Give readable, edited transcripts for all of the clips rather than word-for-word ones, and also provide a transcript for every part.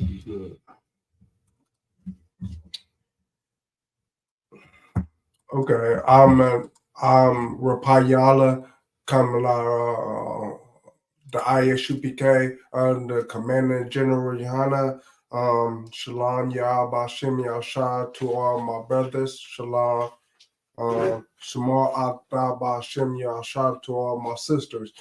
Good. Okay, I'm Rapayala coming out the Isupk, the Commander General Yohana. Shalom Yah Bashim Yahshua to all my brothers. Shalom. Shamar Akta Bashim Yahshua to all my sisters.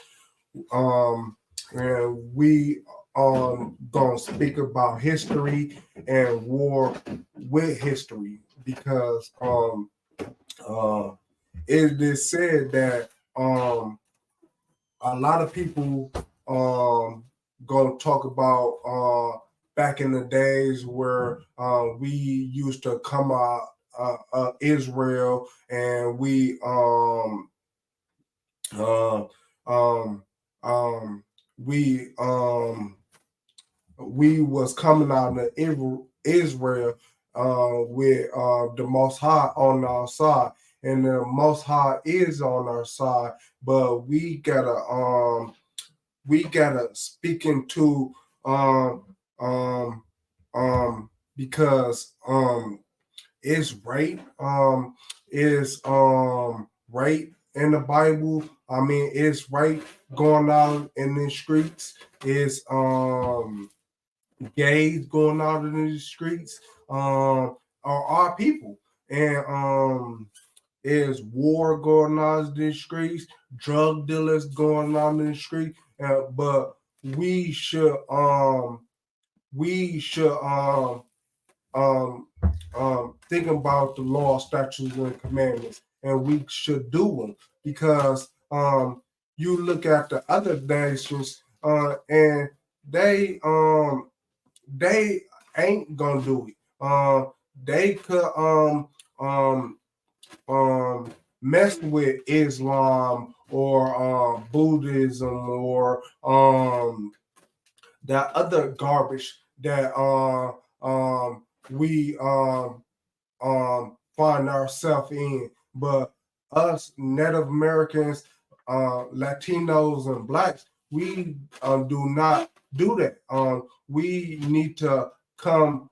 Um, and we gonna speak about history and war with history because uh, it is said that a lot of people gonna talk about back in the days where we used to come out Israel and uh, um, um, we we was coming out of Israel with the Most High on our side, and the Most High is on our side. But we gotta speak into um um because it's rape is rape in the Bible. I mean, it's rape going on in the streets. It's gays going out in the streets are our people. And there's war going on in the streets, drug dealers going on in the street. But we should we should think about the law, statutes, and commandments, and we should do them because you look at the other nations and they they ain't gonna do it. They could mess with Islam or Buddhism or that other garbage that we find ourselves in. But us Native Americans, Latinos, and blacks, we do not do that. We need to come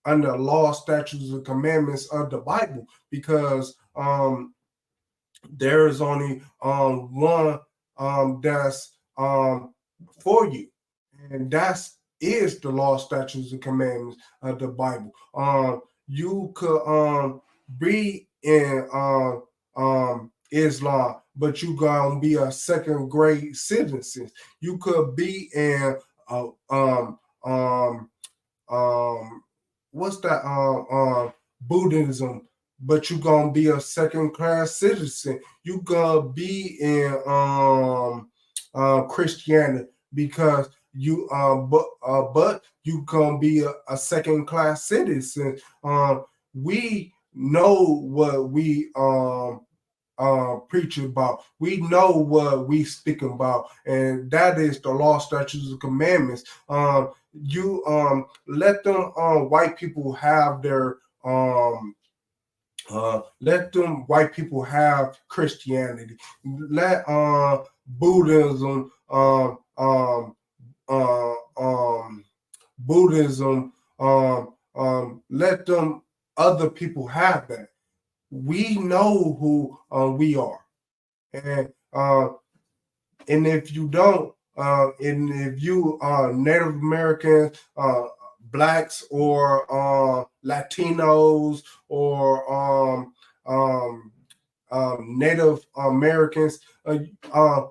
under law, statutes, and commandments of the Bible because there is only one that's for you, and that's is the law, statutes, and commandments of the Bible. You could be in Islam, but you gonna be a second grade citizen. You could be in um what's that Buddhism, but you gonna be a second class citizen. You gonna be in Christianity because you but you gonna be a second class citizen. We know what we preach about. We know what we speak about, and that is the law, statutes, and commandments. You let them white people have their let them white people have Christianity. Let Buddhism uh, um, Buddhism let them other people have that. We know who we are, and if you don't, and if you are Native Americans, blacks, or Latinos, or Native Americans, uh,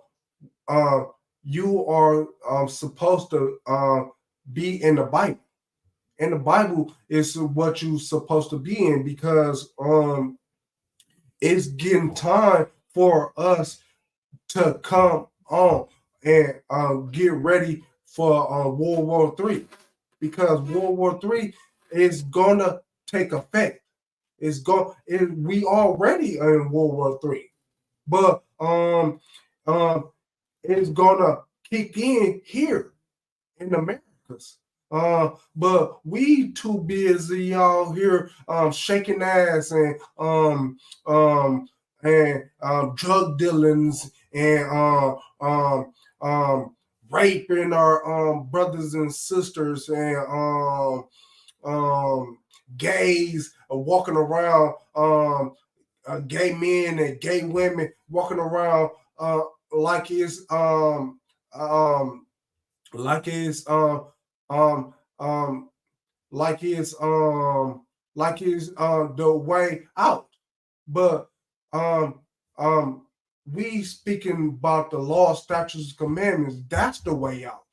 uh, you are supposed to be in the Bible. And the Bible is what you're supposed to be in because it's getting time for us to come on and get ready for World War III because World War III is gonna take effect. We already in World War III, but it's gonna kick in here in the Americas. But we too busy out here shaking ass and drug dealings and raping our brothers and sisters, and gays walking around, gay men and gay women walking around like it's um like it's like it's the way out. But um um we speaking about the law, statutes, commandments. That's the way out.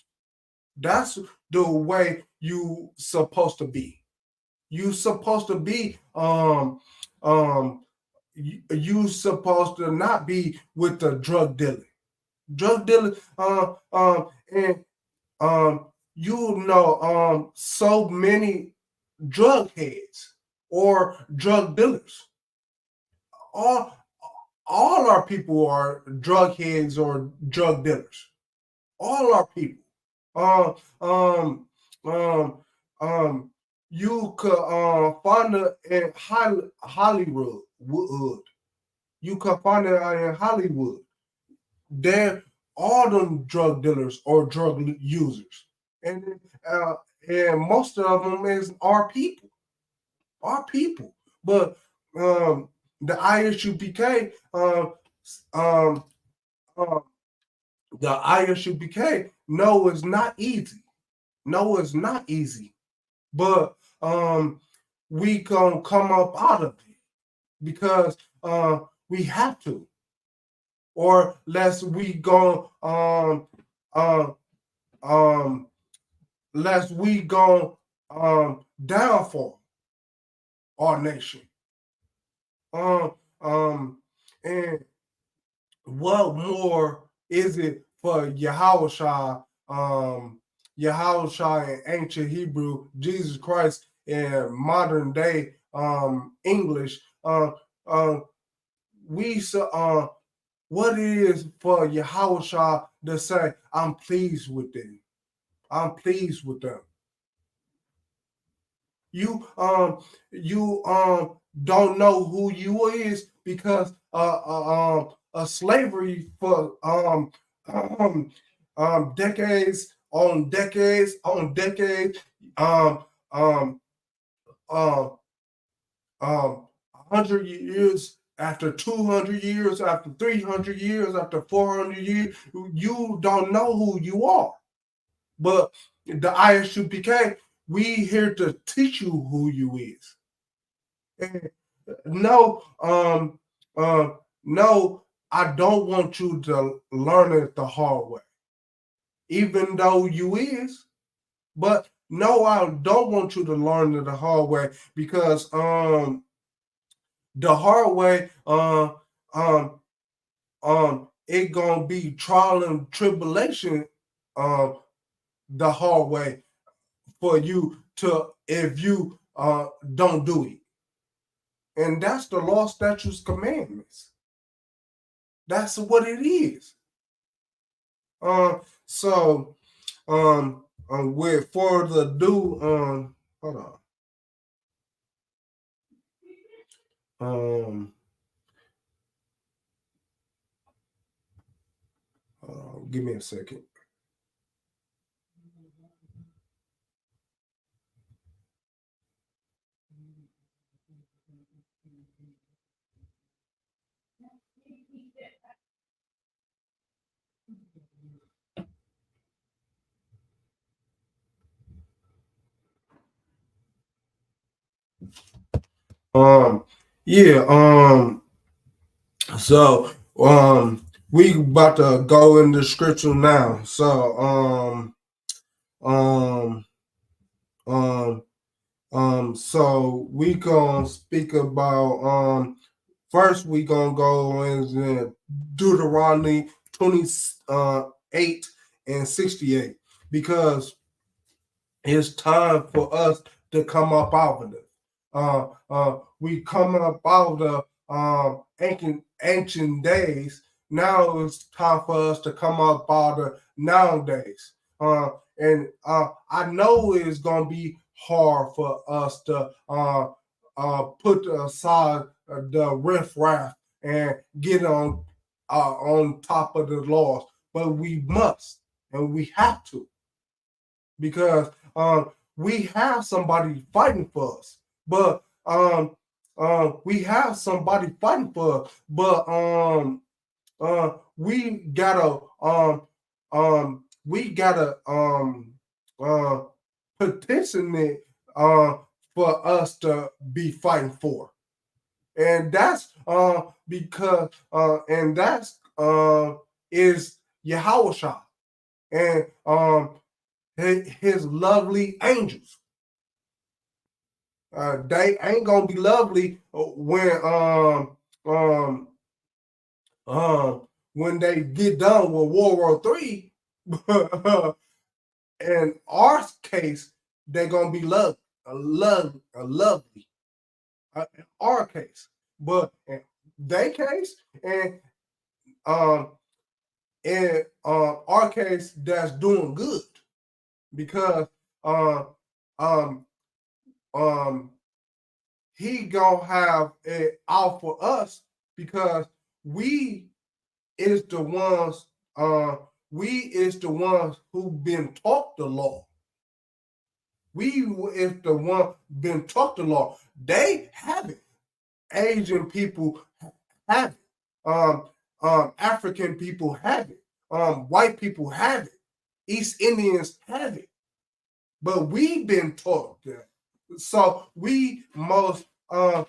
That's the way you supposed to be. You supposed to be um you supposed to not be with the drug dealer and um so many drug heads or drug dealers. All all our people are drug heads or drug dealers. All our people. Um, um, um, um, you could find it in Hollywood. You could find it in Hollywood. They're all them drug dealers or drug users, and uh, and most of them is our people. But the ISUPK, um, um, the ISUPK, no, it's not easy. No, it's not easy. But we gonna come up out of it because we have to, or less we go um um lest we go downfall our nation. Um um and what more is it for Yahushua, Yahushua in ancient Hebrew, Jesus Christ in modern day English? Uh, we what it is for Yahushua to say, I'm pleased with them. I'm pleased with them. You don't know who you is because slavery for decades on decades on decades, um um um 100 years, after 200 years, after 300 years, after 400 years, you don't know who you are. But the ISUPK, we here to teach you who you is. And no, no, I don't want you to learn it the hard way, even though you is. But no, I don't want you to learn it the hard way because the hard way it gonna be trial and tribulation the hard way for you to if you don't do it. And that's the law, statutes, commandments. That's what it is. So with further ado, hold on. Give me a second. Yeah, so we about to go into scripture now. So um um so we gonna speak about first we gonna go in Deuteronomy 28 and 68 because it's time for us to come up out of it. We coming up out of the ancient days. Now it's time for us to come up out of nowadays. And I know it's gonna be hard for us to put aside the riffraff and get on top of the laws, but we must. and we have to, because we have somebody fighting for us, but we have somebody fighting for us, but we gotta uh petition it for us to be fighting for, and that's because and that's is Yahushua and his lovely angels. They ain't gonna be lovely um when they get done with World War III. In our case, they're gonna be lovely. In our case, but in their case, and um, in our case, that's doing good because um, um, um, he gonna have it out for us because we is the ones we is the ones who been taught the law. We is the one been taught the law. They have it. Asian people have it. African people have it. White people have it. East Indians have it. But we've been taught that. So we must go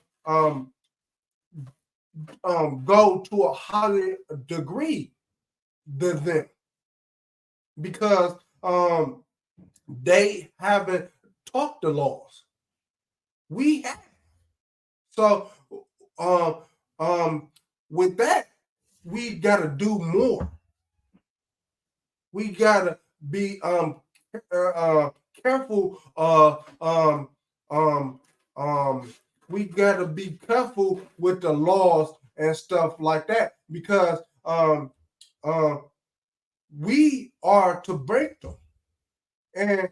to a higher degree than them because they haven't taught the laws. We have. So um, with that, we got to do more. We got to be careful. We got to be careful with the laws and stuff like that because we are to break them. And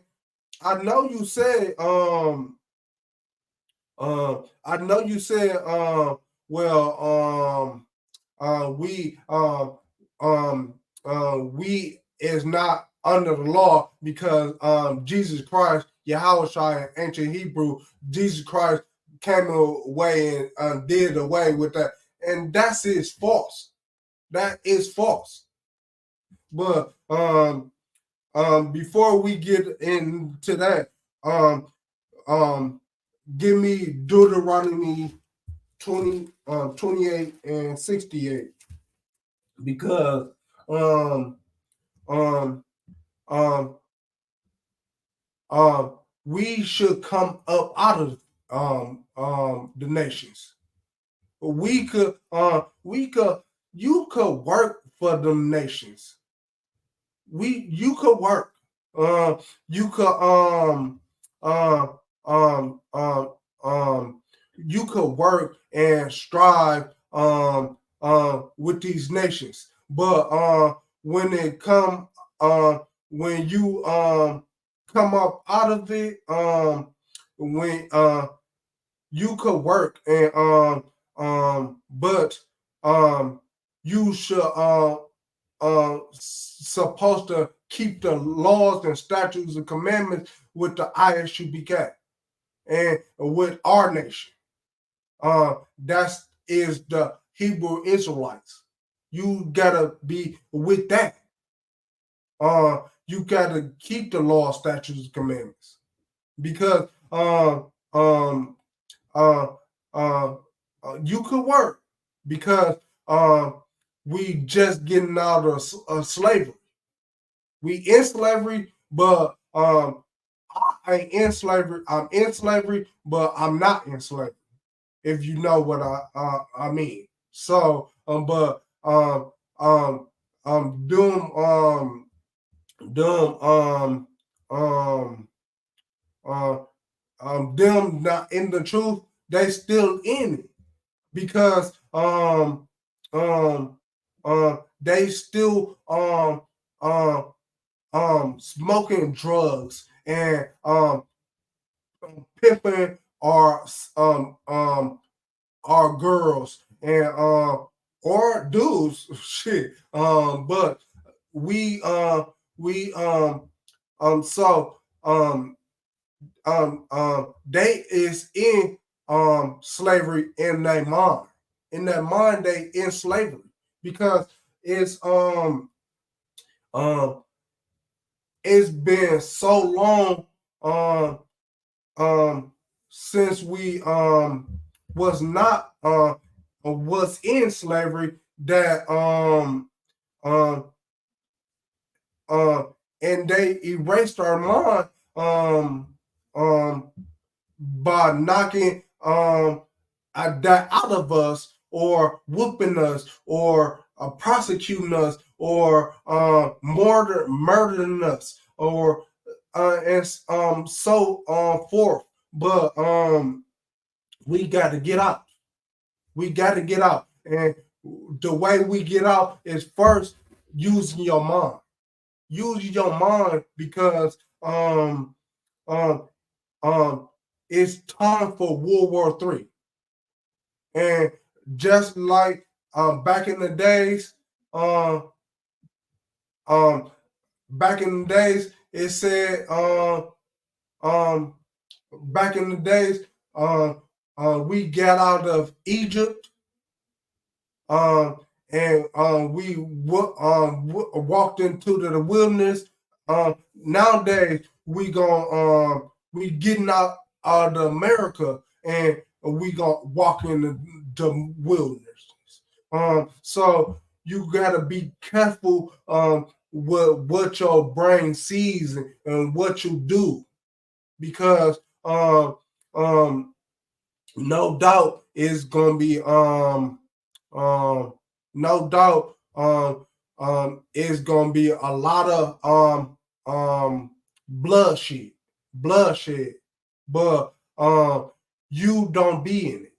I know you said I know you said we is not under the law because Jesus Christ, Yahushua in ancient Hebrew, Jesus Christ came away and did away with that. And that is false. That is false. But before we get into that, give me Deuteronomy 28 and 68 because um um um we should come up out of the nations. We could you could work for them nations. You could work. You could um um um you could work and strive with these nations. But when it come when you come up out of it, when you could work and but you should supposed to keep the laws and statutes and commandments with the Isupk and with our nation. That is the Hebrew Israelites. You gotta be with that. You gotta keep the law, statutes, and commandments because uh, you could work because we just getting out of slavery. We in slavery, but I ain't in slavery. I'm in slavery, but I'm not in slavery. If you know what I mean. So but doom doom uh, them not in the truth, they still in it because they still smoking drugs and pimping our girls and or dudes shit but we we so they is in slavery in their mind. In their mind, they in slavery because it's um it's been so long um um since we was not was in slavery that um and they erased our mind um by knocking that out of us or whooping us or prosecuting us or murdering us or and so forth. But we got to get out. We got to get out, and the way we get out is first using your mind. Use your mind because um um it's time for World War III. And just like back in the days, um, um, back in the days, it said, um, back in the days, we got out of Egypt, um, and walked into the wilderness. Nowadays, we getting out of America, and we gonna walk in the wilderness. So you gotta be careful what your brain sees and what you do because um no doubt is gonna be um no doubt is gonna be a lot of bloodshed bloodshed, but you don't be in it,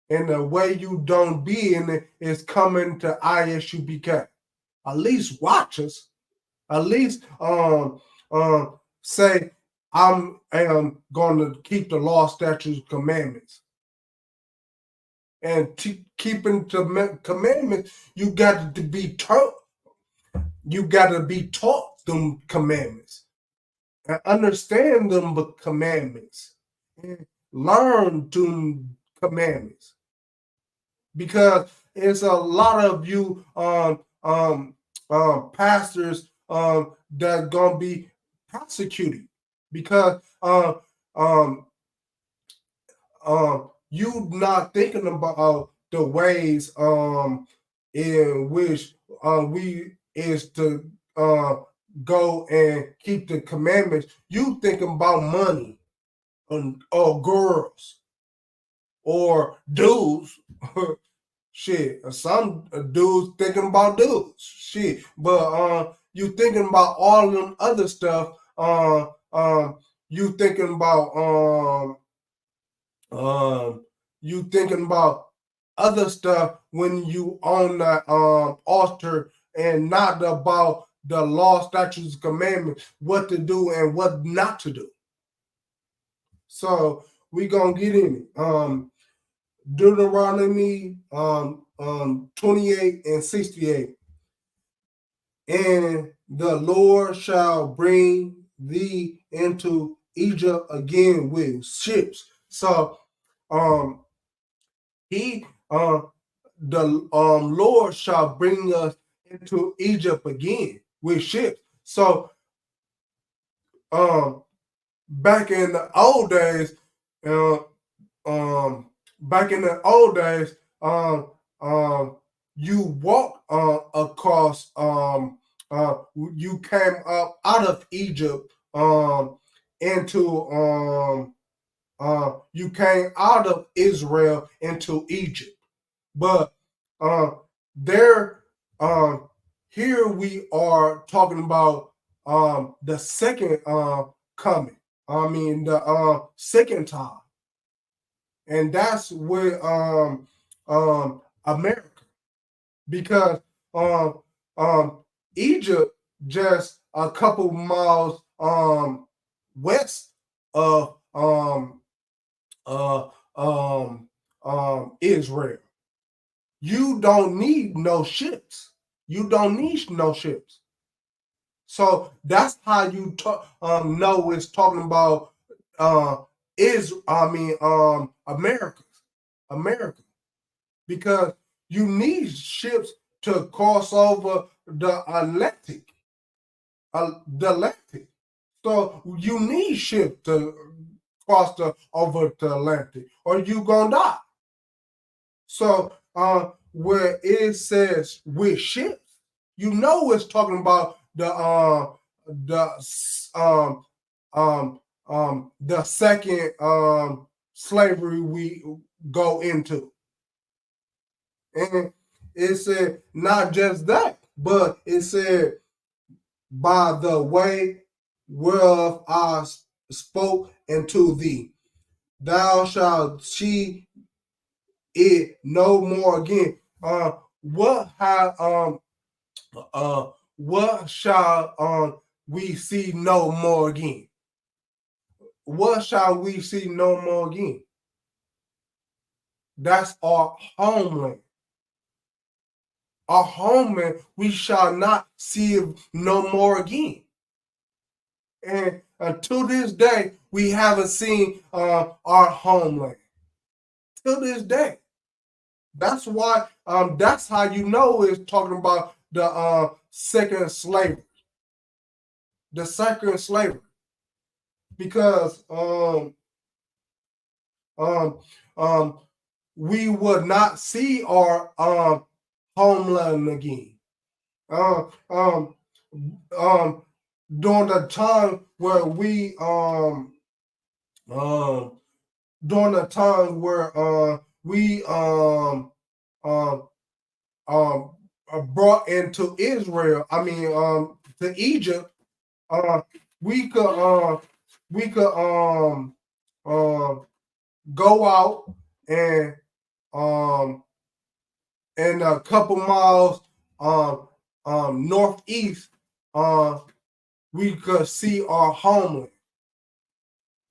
and the way you don't be in it is coming to Isupk. At least watch us. At least say am going to keep the law, statutes, commandments, and keeping the commandments. You got to be taught. You got to be taught them commandments and understand them commandments and learn them commandments because it's a lot of you pastors that gonna be prosecuted because um, you not thinking about the ways in which we is to go and keep the commandments. You thinking about money or girls or dudes. Shit, some dudes thinking about dudes. Shit, but you thinking about all them other stuff. You thinking about you thinking about other stuff when you on the altar and not about the law, statutes, commandments, what to do and what not to do. So we gonna get in it. Deuteronomy 28 and 68. And the Lord shall bring thee into Egypt again with ships. So he the Lord shall bring us into Egypt again with ships. So back in the old days, uh, back in the old days, you walk across. You came up out of Egypt into. You came out of Israel into Egypt, but there, here we are talking about the second coming. I mean the second time, and that's with America because um Egypt just a couple miles west of uh Israel. You don't need no ships. You don't need no ships. So that's how you know it's talking about America, America, because you need ships to cross over the Atlantic. So you need ships to cross over the Atlantic, or you gonna die. So where it says with ships, you know it's talking about um the second slavery we go into. And it said not just that, but it said by the way whereof I spoke unto thee, thou shalt see it no more again. What have what shall we see no more again? What shall we see no more again? That's our homeland. Our homeland we shall not see no more again. And until this day, we haven't seen our homeland. Till this day. That's why that's how you know it's talking about the second slavery. The second slavery. Because um, um, we would not see our homeland again. Um, um, um, during the time where we um, during the time where we brought into Israel, to Egypt, uh, we could we could go out and um and a couple miles northeast, we could see our homeland.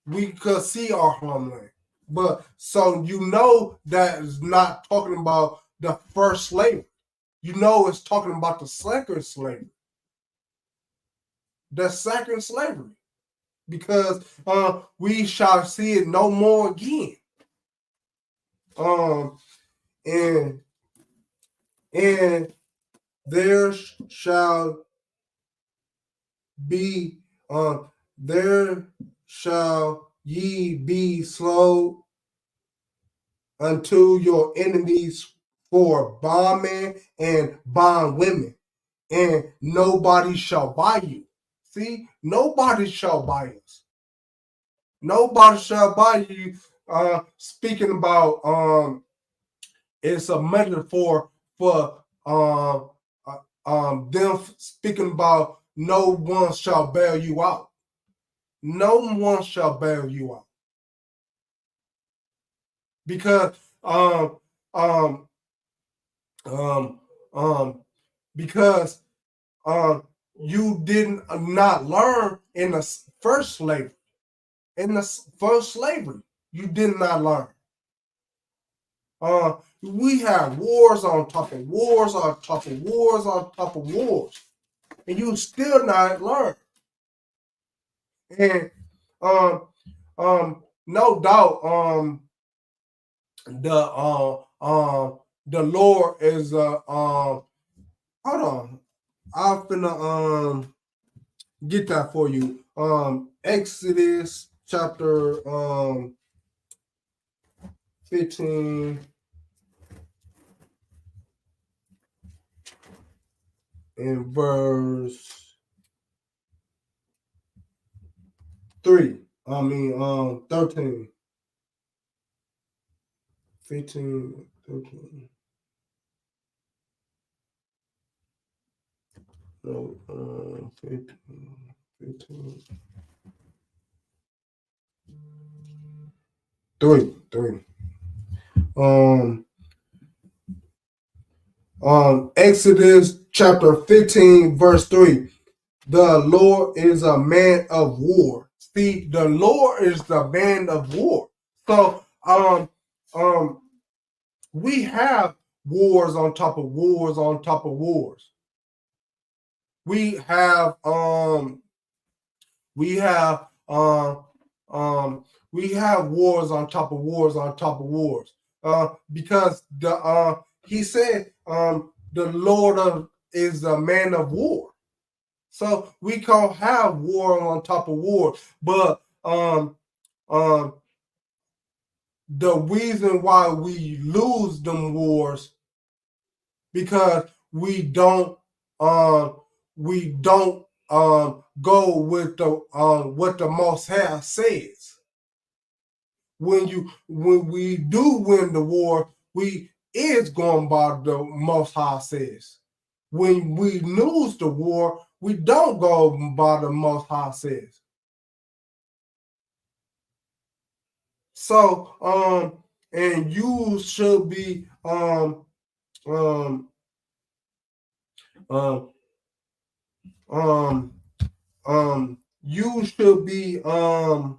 We could see our homeland. But so you know that is not talking about the first slavery. You know it's talking about the second slavery. The second slavery. Because we shall see it no more again. Um and and there shall be there shall ye be slow unto your enemies for bondmen and bondwomen, and nobody shall buy you. See, nobody shall buy us. Nobody shall buy you. Speaking about it's a metaphor for them speaking about no one shall bail you out. No one shall bail you out because um um um because you did not learn in the first slavery. In the first slavery, you did not learn. We have wars on top of wars on top of wars on top of wars, and you still not learn. And no doubt, the Lord is hold on, I'm finna get that for you. Exodus chapter 15 and verse 3. 13. 15, 13. No, 15, 15. 3. Exodus chapter 15, verse 3. The Lord is a man of war. See, the Lord is the man of war. So we have wars on top of wars on top of wars. we have we have we have wars on top of wars on top of wars. Because the he said the Lord of is a man of war. So we can't have war on top of war. But um the reason why we lose them wars because we don't go with the what the Most High says. When we do win the war, we is going by the Most High says. When we lose the war, we don't go by the Most High says. So and you should be um um um you should be um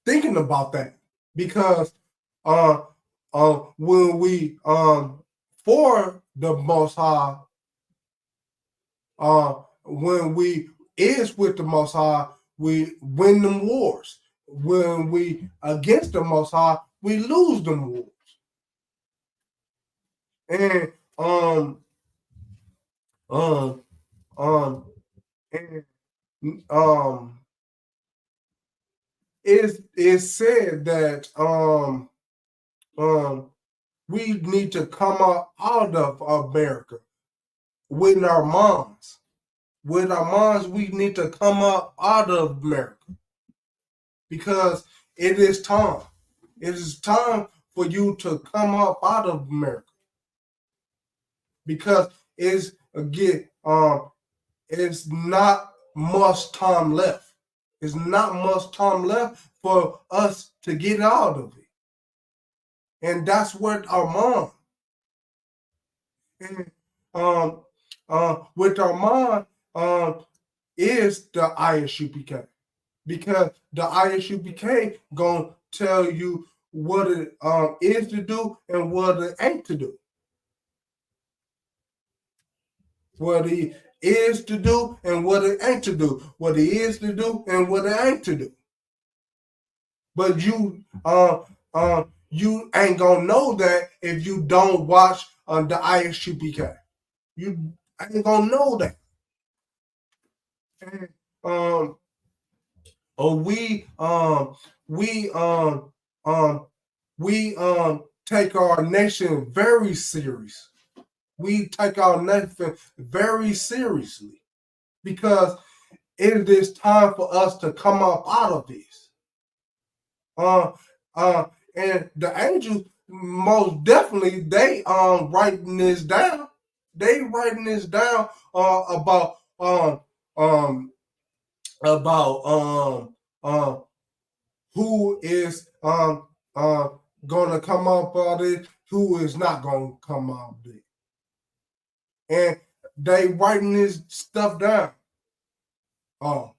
thinking about that because uh when we for the Most High when we is with the Most High we win them wars. When we against the Most High we lose them wars. And um um and it's said that um we need to come out of America with our moms. With our moms, we need to come up out of America because it is time. It is time for you to come up out of America because it's not much time left. It's not much time left for us to get out of it. And that's what our mom. And with our mom is the Isupk because the Isupk gonna tell you what it is to do and what it ain't to do. What it is to do and what it ain't to do. What it is to do and what it ain't to do. But you ain't gonna know that if you don't watch the Isupk. You ain't gonna know that. And, or we we take our nation very serious. We take our nation very seriously because it is time for us to come up out of this. Uh, uh, and the angels most definitely they writing this down. They writing this down um about who is gonna come up out of it, who is not gonna come out of it. And they writing this stuff down. Oh,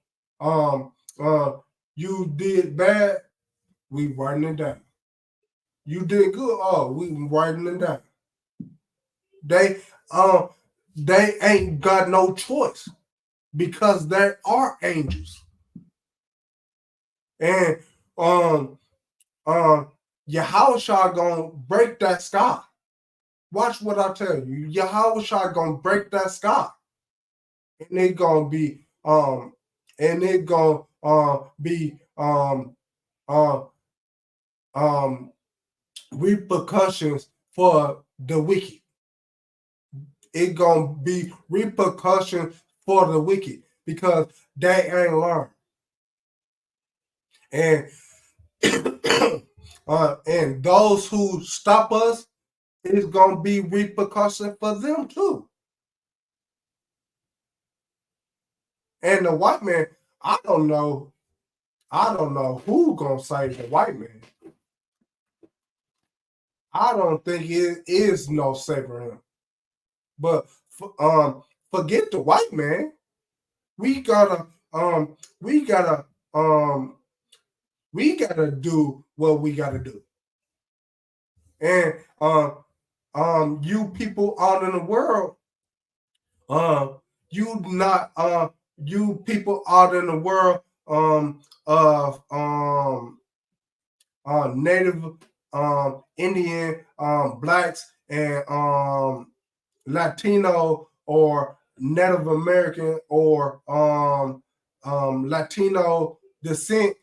you did bad, we writing it down. You did good, oh, we writing it down. They they ain't got no choice because they are angels. And Yahushua gonna break that sky. Watch what I tell you. Yahushua gonna break that sky. And it gonna be and it gonna be uh, um repercussions for the wicked. It gonna be repercussions for the wicked because they ain't learned. And and those who stop us, it's gonna be repercussion for them too. And the white man, I don't know. I don't know who gonna save the white man. I don't think it is no saving him. But forget the white man. We gotta we gotta we gotta do what we gotta do. And you people out in the world, You not you people out in the world of Native Indian blacks and Latino or Native American or Latino descent,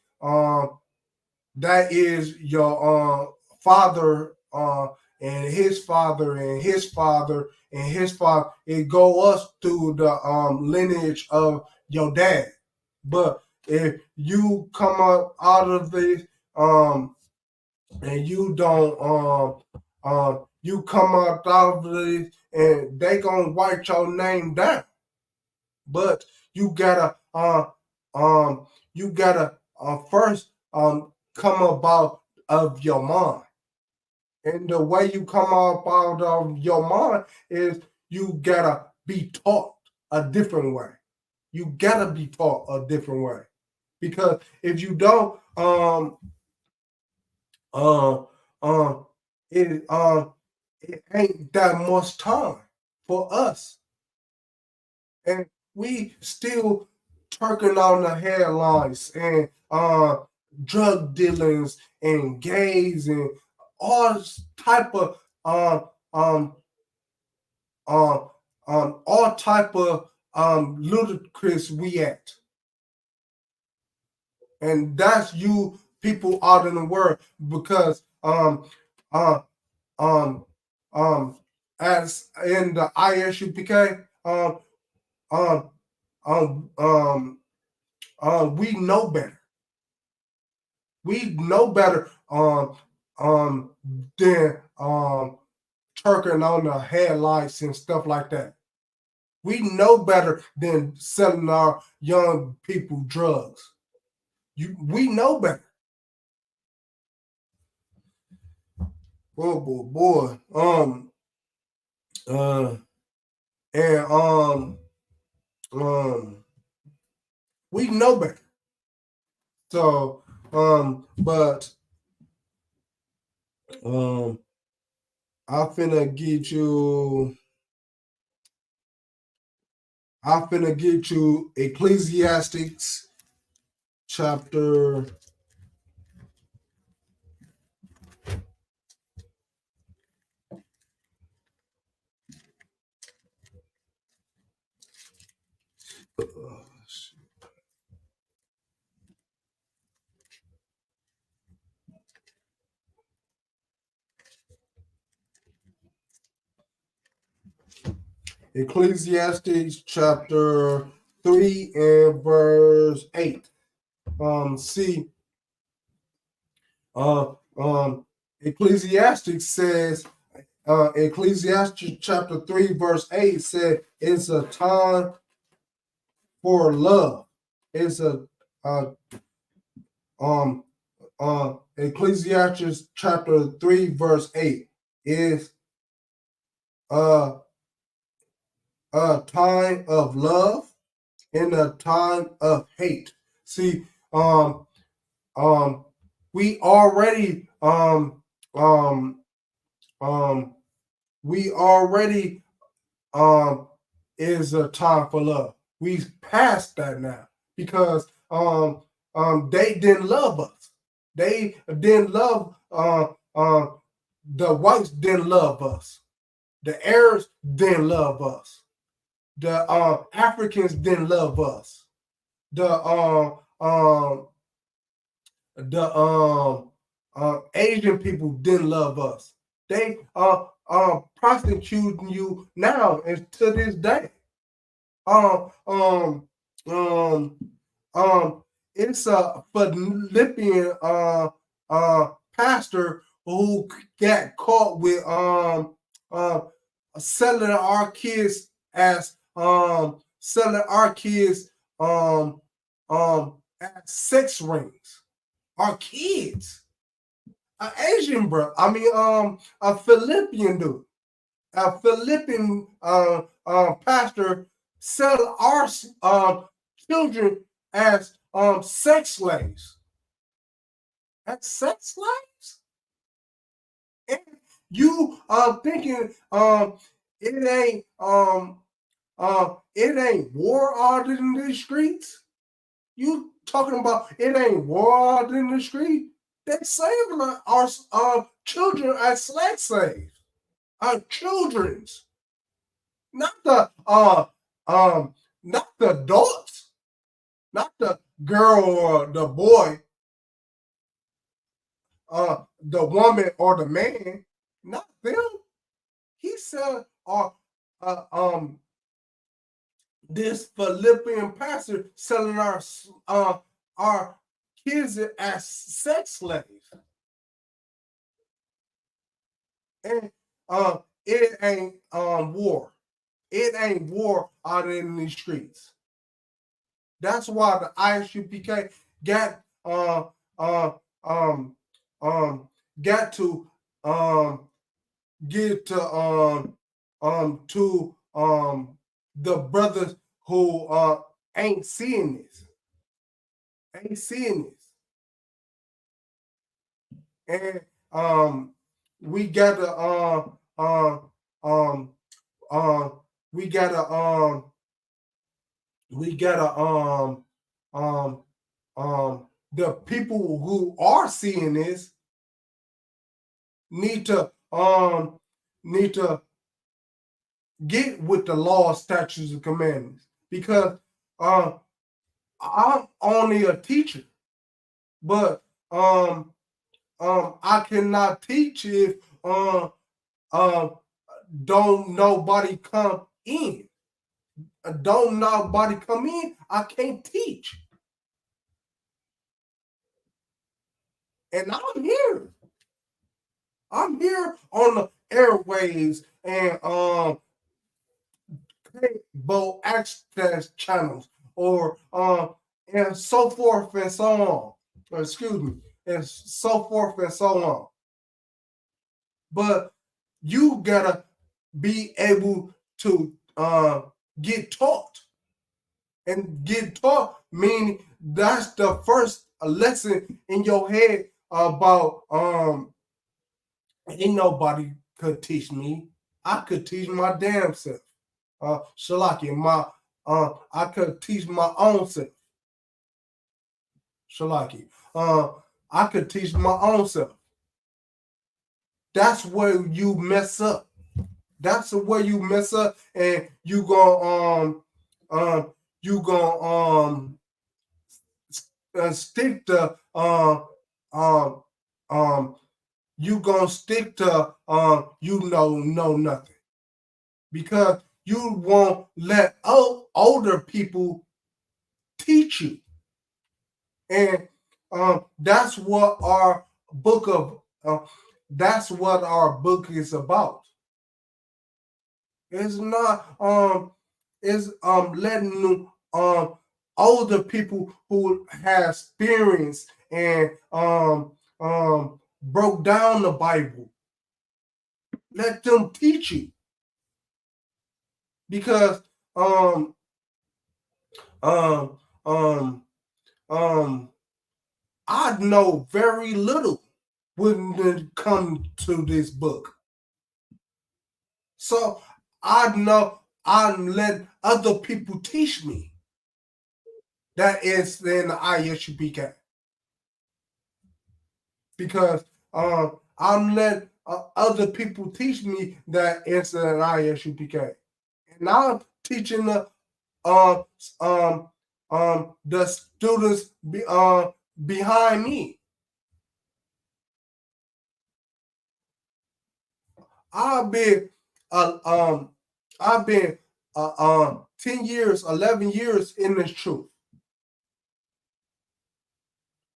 that is your father and his father and his father and his father. It go us through the lineage of your dad. But if you come up out of this and you don't you come up out of this and they gonna write your name down. But you gotta first come about of your mind. And the way you come up out of your mind is you gotta be taught a different way. You gotta be taught a different way. Because if you don't, uh, um, it it ain't that much time for us, and we still turking on the headlines and drug dealings and gays and all type of um um um all type of ludicrous we act, and that's you people out in the world because uh um um as in the ISUPK um um um we know better. We know better than turking on the headlights and stuff like that. We know better than selling our young people drugs. We know better. Oh boy. Uh and um we know better. So but I finna get you Ecclesiastics chapter Ecclesiastes chapter 3 and verse 8. See, uh, um, Ecclesiastes says, Ecclesiastes chapter 3, verse 8 said, it's a time for love. It's a, uh, Ecclesiastes chapter 3, verse 8 is a, a time of love and a time of hate. See, um, we already um we already is a time for love. We passed that now because they didn't love us. They didn't love the whites didn't love us. The Arabs didn't love us. The Africans didn't love us. The Asian people didn't love us. They prosecuting you now and to this day. Um um um it's a Philippian pastor who got caught with uh selling our kids as selling our kids as sex rings. Our kids. An Asian bro. I mean a Philippian dude. A Philippian pastor sell our children as sex slaves. As sex slaves? And you thinking it ain't it ain't war out in the streets. You talking about it ain't war out in the street? They saving our children as slaves. Our children's, not the not the adults, not the girl or the boy, the woman or the man, not them. He said, this Philippian pastor selling our kids as sex slaves, and it ain't war. It ain't war out in the streets. That's why the ISUPK got got to get to the brothers who ain't seeing this, and we gotta we gotta the people who are seeing this need to get with the law, statutes, and commandments, because I'm only a teacher, but I cannot teach if don't nobody come in. Don't nobody come in, I can't teach. And I'm here. I'm here on the airwaves and cable access channels, or and so forth and so on. Excuse me, and so forth and so on. But you gotta be able to get taught. And get taught, meaning that's the first lesson in your head about ain't nobody could teach me. I could teach my damn self. Shalaki, I could teach my own self. Shalaki. I could teach my own self. That's where you mess up. That's where you mess up, and you gonna stick to you gonna stick to you know nothing, because you won't let older people teach you. And that's what our book is about. It's not it's letting older people who have experience and broke down the Bible, let them teach you, because I know very little when it comes to this book. So I let other people teach me. That is in the ISUPK. Because I'm letting other people teach me that it's an ISUPK. And I'm teaching the students behind me. I've been 10 years, 11 years in this truth.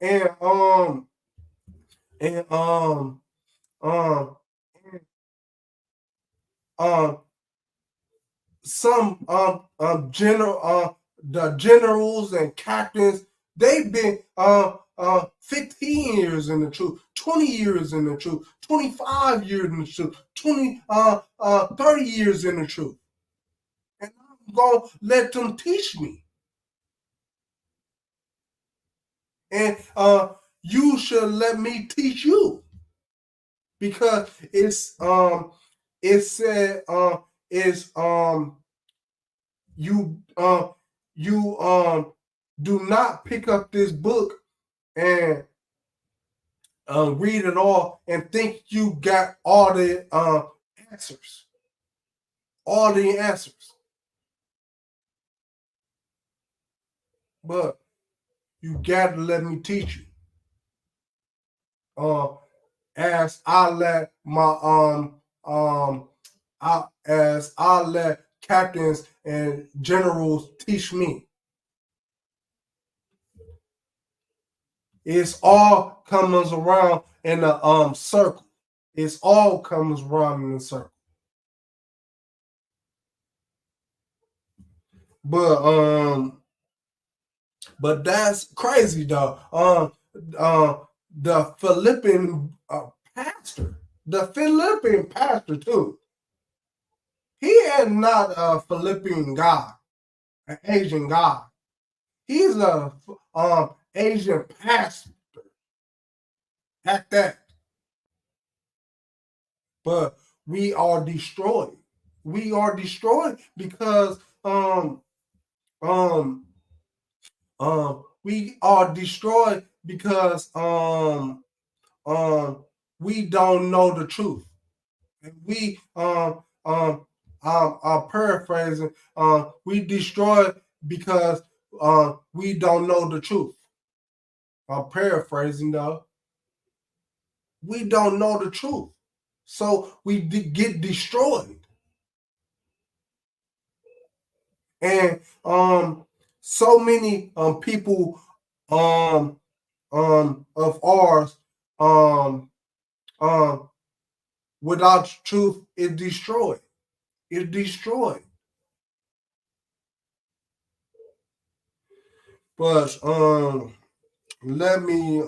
And some the generals and captains, they've been 15 years in the truth, 20 years in the truth, 25 years in the truth, 30 years in the truth. And I'm gonna let them teach me. And you should let me teach you, because it said it's you do not pick up this book and read it all and think you got all the answers, all the answers. But you got to let me teach you. As I let my as I let captains and generals teach me. It's all comes around in a circle. It's all comes around in a circle. But that's crazy though. The Philippine pastor, the Philippine pastor too. He is not a Philippine God, an Asian God. He's a Asian pastor at that. But we are destroyed. We are destroyed because um we are destroyed because we don't know the truth. And we I'm paraphrasing, we destroyed because we don't know the truth. I'm paraphrasing though. We don't know the truth. So we get destroyed. And so many people of ours um without truth is destroyed. It's destroyed. But let me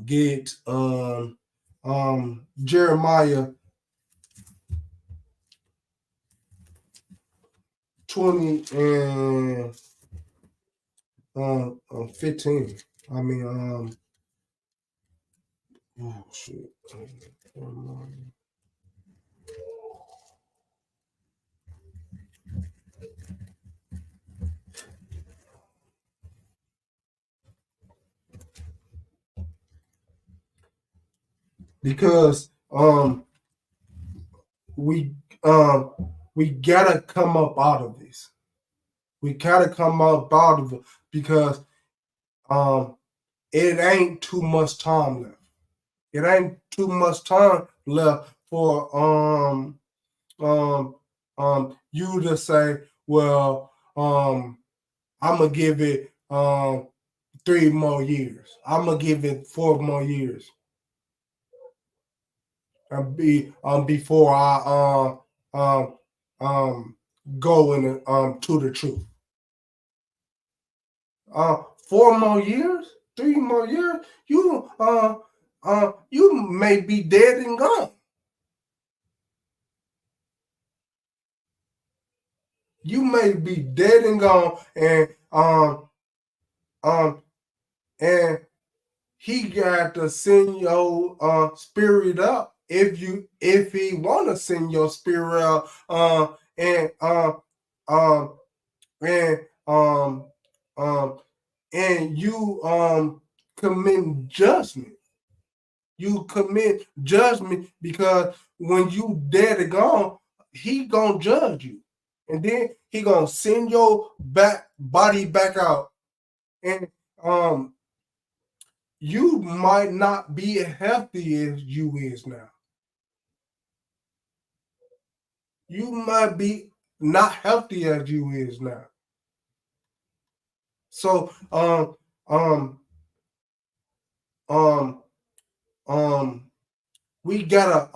get Jeremiah 20 and 15. I mean oh shit. Because we um we gotta come up out of this. We gotta come up out of it because um it ain't too much time left. It ain't too much time left for you to say, well, I'm gonna give it 3 more years. I'm gonna give it 4 more years. And be before I um go in to the truth. 4 more years, 3 more years, you may be dead and gone. You may be dead and gone, um and he got to send your spirit up if he wanna send your spirit out and um and um and you commit judgment. You commit judgment because when you dead and gone, he gonna judge you. And then he gonna send your body back out. And you might not be as healthy as you is now. You might be not healthy as you is now. So um um um we gotta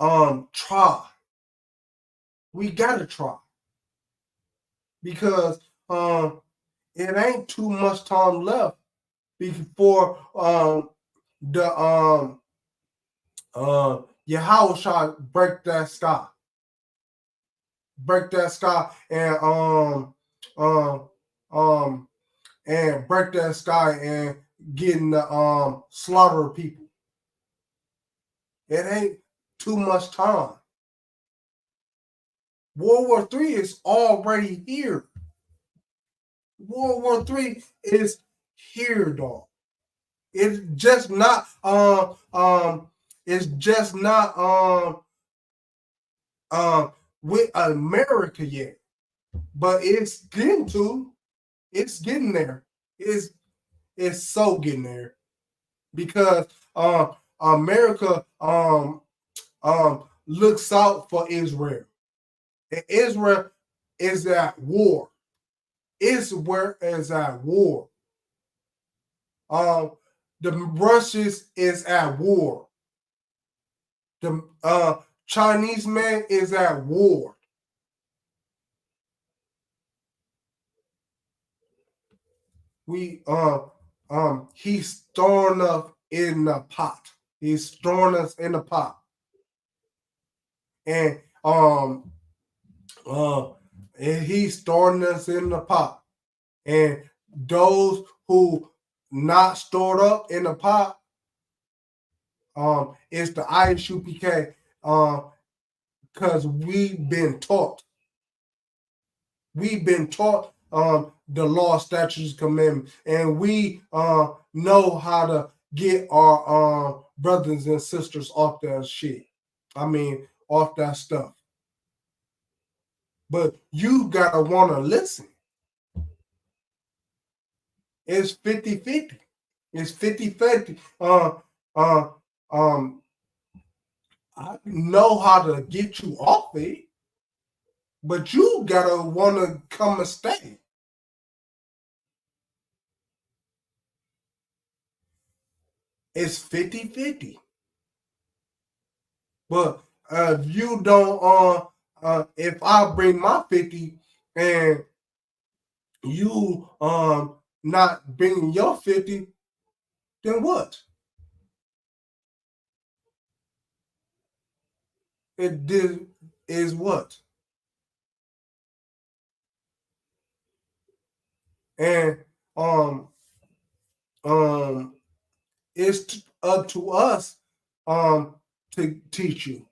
try. We gotta try because it ain't too much time left before the Yahweh shall break that sky um um and break that sky and getting the slaughter of people. It ain't too much time. World War III is already here. World War III is here, dog. It's just not it's just not with America yet. But it's getting there. It's so getting there. Because America looks out for Israel. And Israel is at war. Israel is at war. The Russians is at war. The Chinese man is at war. He's throwing us in the pot. He's throwing us in the pot. And he's throwing us in the pot. And those who not stored up in the pot, it's the Isupk, because we've been taught. We've been taught the law, statutes, commandments, and we know how to get our brothers and sisters off that shit. I mean, off that stuff. But you gotta want to listen. It's 50-50. It's 50-50. I know how to get you off it, but you gotta want to come and stay. It's 50-50. But if you don't, if I bring my 50 and you not bringing your 50, then what? It did is what? And it's up to us to teach you.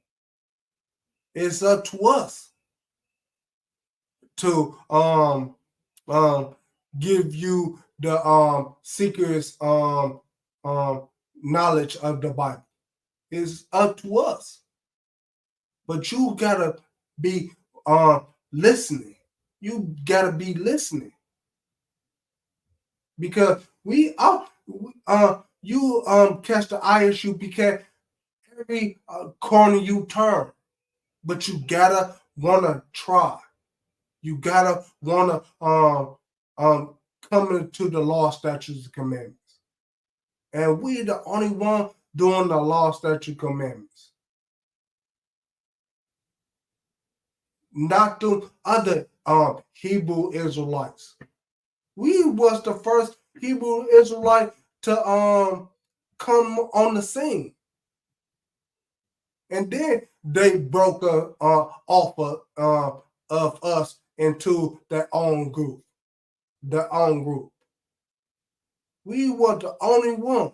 It's up to us to give you the secrets knowledge of the Bible. It's up to us. But you gotta be listening. You gotta be listening. Because you catch the Isupk every corner you turn. But you gotta wanna try. You gotta wanna come into the law, statutes, and commandments. And we the only one doing the law, statutes, commandments. Not the other Hebrew Israelites. We was the first Hebrew Israelite to come on the scene. And then they broke off of us into their own group. Their own group. We were the only one.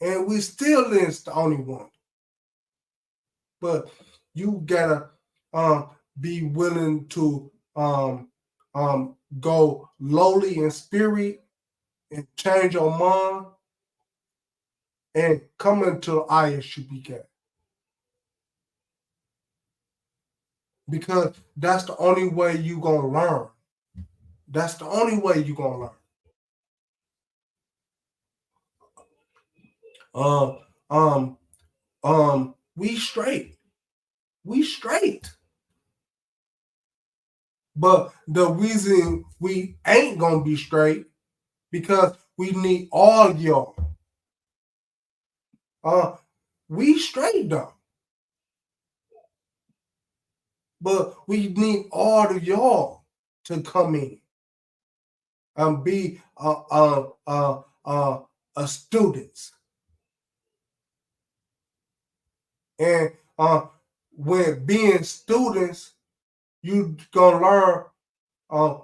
And we still is the only one. But you gotta be willing to go lowly in spirit and change your mind and come into Isupk. Because that's the only way you're gonna learn. That's the only way you're gonna learn. We straight. We straight. But the reason we ain't gonna be straight because we need all y'all. We straight though. But we need all of y'all to come in and be students. And when being students, you gonna learn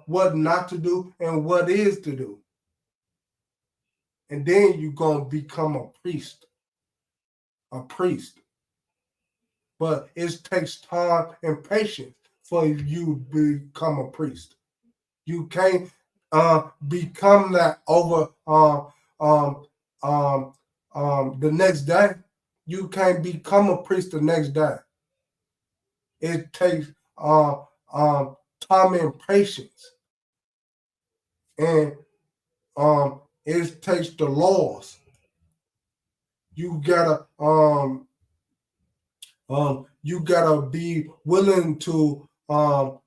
what not to do and what is to do. And then you're gonna become a priest. A priest. but it takes time and patience for you to become a priest. You can't become that over um, the next day. You can't become a priest the next day. It takes time and patience, and it takes the laws. You gotta you gotta be willing to um,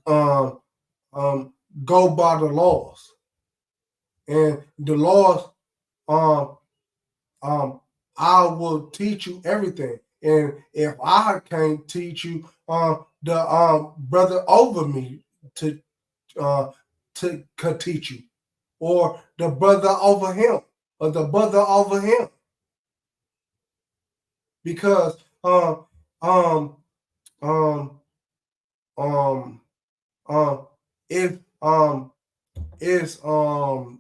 um, go by the laws, and the laws um, um, I will teach you everything. And if I can't teach you, the brother over me to uh, could teach you, or the brother over him, or the brother over him, because um um um if it's um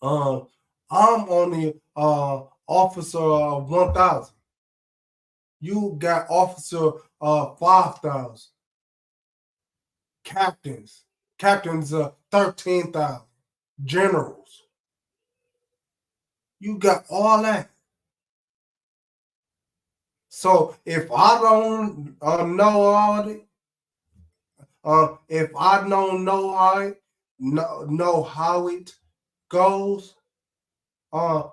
I'm only officer of 1,000. You got officer 5,000. Captains 13,000. Generals. You got all that. So if I don't know all it, if I don't know how it goes, uh,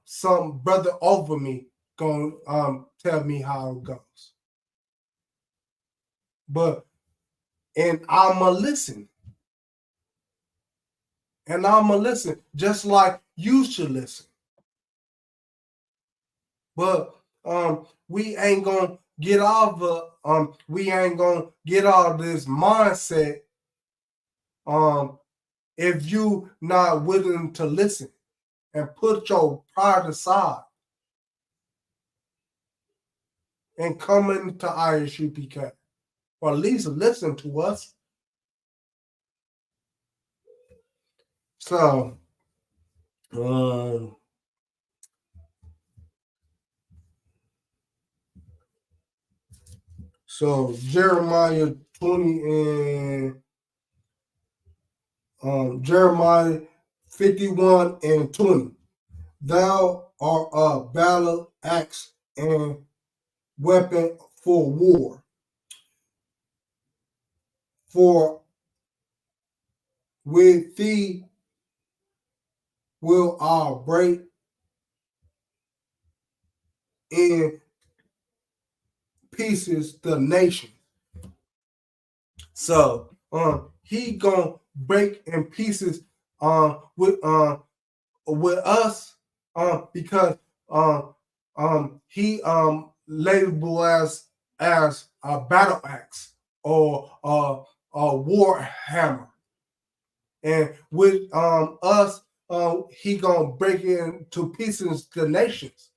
some brother over me gonna tell me how it goes. But and I'ma listen. And I'ma listen just like you should listen. But we ain't gonna get off we ain't gonna get out of this mindset if you not willing to listen and put your pride aside and come into ISUPK, or at least listen to us. So so Jeremiah 20 and Jeremiah 51 and 20. Thou art a battle axe and weapon for war. For with thee will I break in pieces the nation. So he gonna break in pieces with us because he labeled as a battle axe or a war hammer, and with us he gonna break into pieces the nations,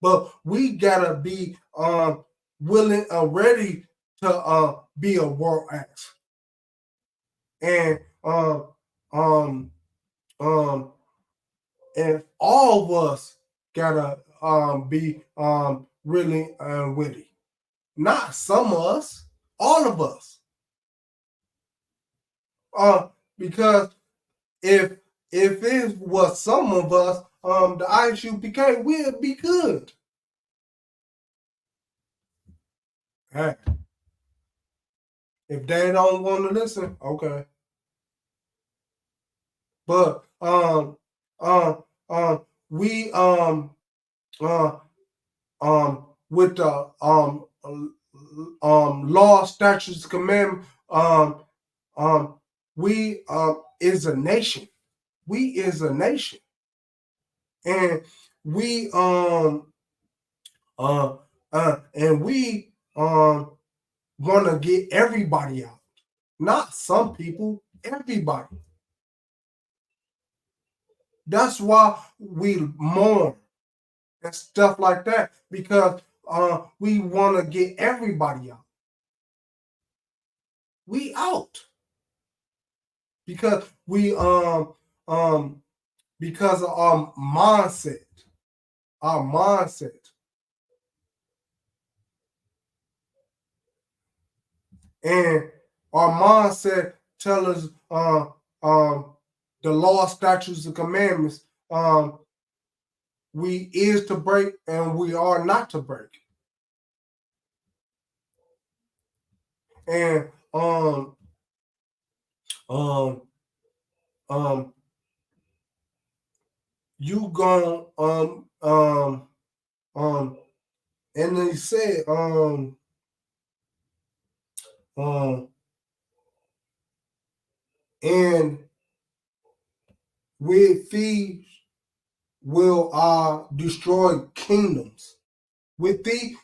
but we gotta be willing and ready to be a war axe, and um and all of us gotta be really witty. Not some of us, all of us. Because if it was some of us, the ISUPK will be good. Hey, if they don't want to listen, okay. But we uh, with the law, statutes, commandments, we is a nation. We is a nation, and we and we want to get everybody out, not some people, everybody. That's why we mourn and stuff like that, because we want to get everybody out. We out because we because of our mindset, And our mindset tell us the law, statutes, and commandments we is to break and we are not to break. And um um you going and they said um and with thieves will destroy kingdoms. With thee,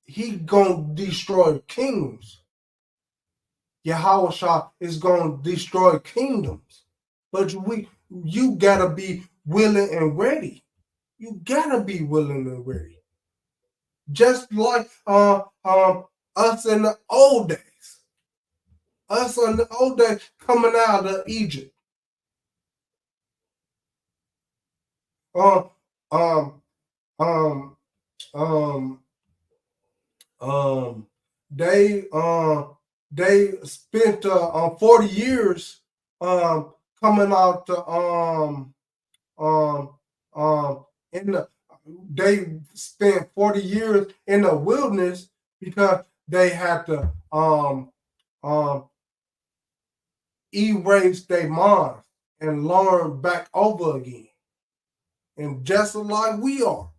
he gonna destroy kingdoms. Yahweh is gonna destroy kingdoms. But you gotta be willing and ready. You gotta be willing and ready. Just like us in the old days. Us in the old days coming out of Egypt. Um um um um um they spent 40 years coming out to um in the they spent 40 years in the wilderness because they had to um erase their minds and learn back over again. And just like we are,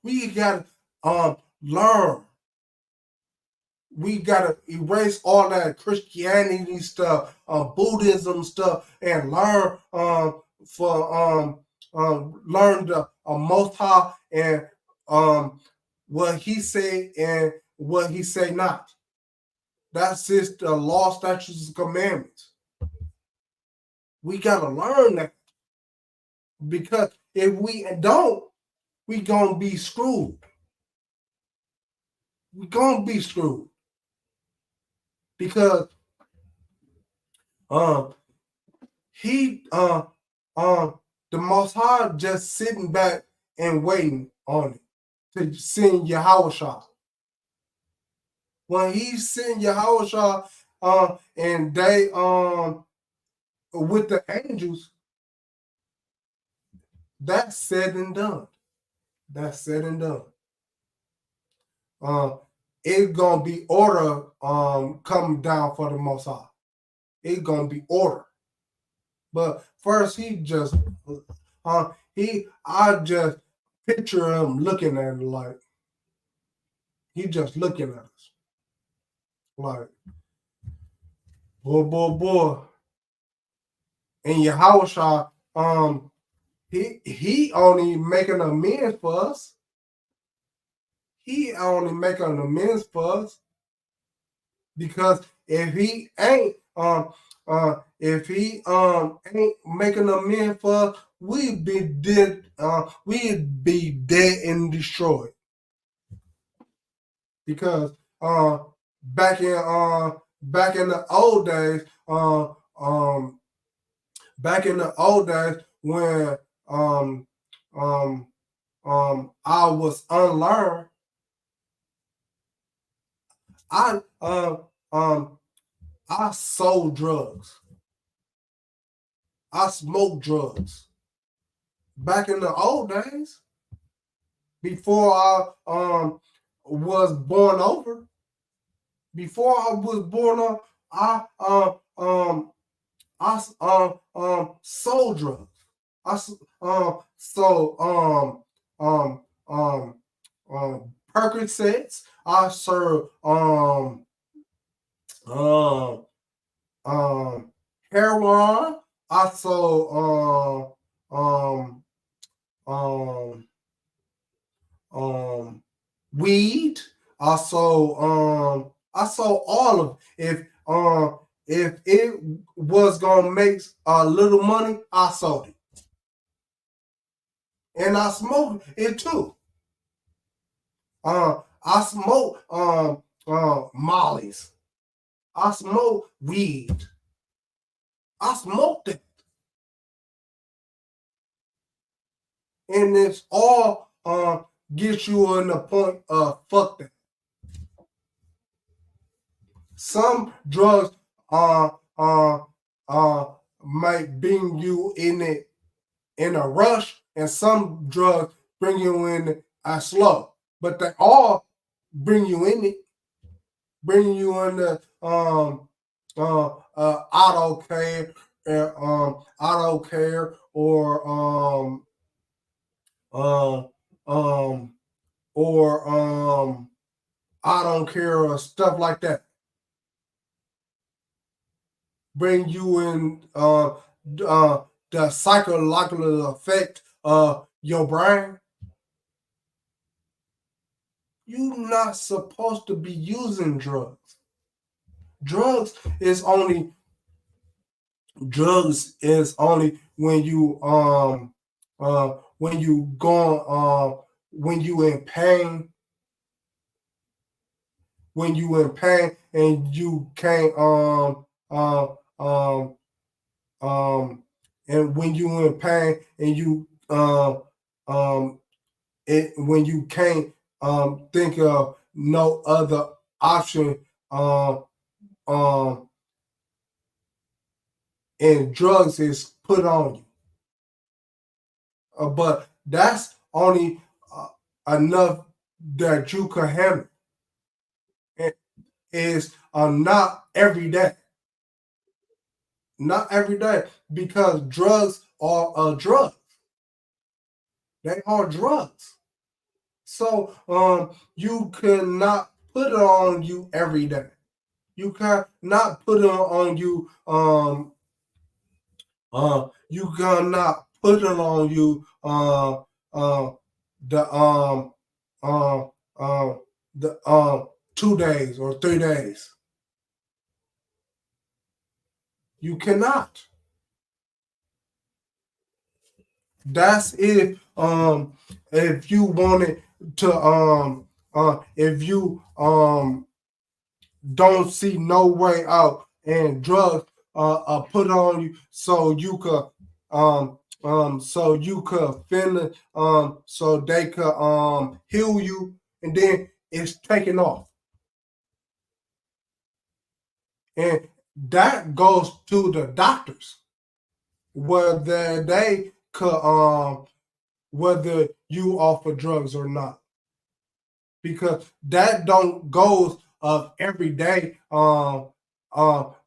we gotta learn. We gotta erase all that Christianity stuff, Buddhism stuff, and learn for learn the Most High and what He said and what He say not. That's just the law, statutes, and commandments. We gotta learn that because if we don't, we gonna be screwed. We gonna be screwed because um he the Most High just sitting back and waiting on it to send Yahweh. When he sent Yahweh and they with the angels, that's said and done. That's said and done. It's gonna be order coming down for the Most High. It's gonna be order. But first he just I just picture him looking at it like he just looking at us. Like, boy. And Yahweh he only making amends for us. He only making amends for us. Because if he ain't ain't making amends for us, we'd be dead, and destroyed. Because back in the old days, when I was unlearned, I sold drugs. I smoked drugs. Back in the old days, before I was born over, before I was born up, I sold drugs. I sold Percocets. I served heroin. I sold weed. I sold all of it. If it was gonna make a little money, I sold it. And I smoked it too. I smoke mollies. I smoke weed. I smoked it. And it's all gets you in the point of fuck that. Some drugs uh uh uh might bring you in a rush, and some drugs bring you in slow. But they all bring you in it, bring you in the auto care uh, um, or I don't care or stuff like that. Bring you in the psychological effect of your brain. You're not supposed to be using drugs. Drugs is only drugs is only when you go when you in pain, when you in pain and you can't um and when you in pain and you when you can't think of no other option um and drugs is put on you. But that's only enough that you can handle. It is not every day. Not every day, because drugs are drugs. They are drugs. So you cannot put it on you every day. You cannot put it on you you cannot put it on you the uh, uh, the 2 days or 3 days. You cannot. That's if you wanted to if you don't see no way out and drugs are put on you so you could so you could feel so they could heal you, and then it's taken off. And that goes to the doctors, whether they could whether you offer drugs or not, because that don't goes of every day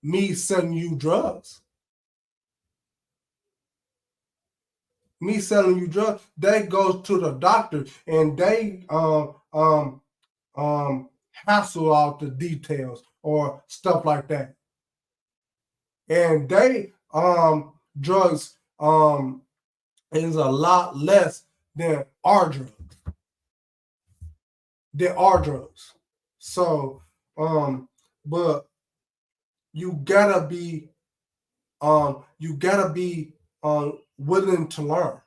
me selling you drugs, me selling you drugs. That goes to the doctor, and they hassle out the details or stuff like that, and they drugs is a lot less than our drugs. Than our drugs. So but you gotta be willing to learn.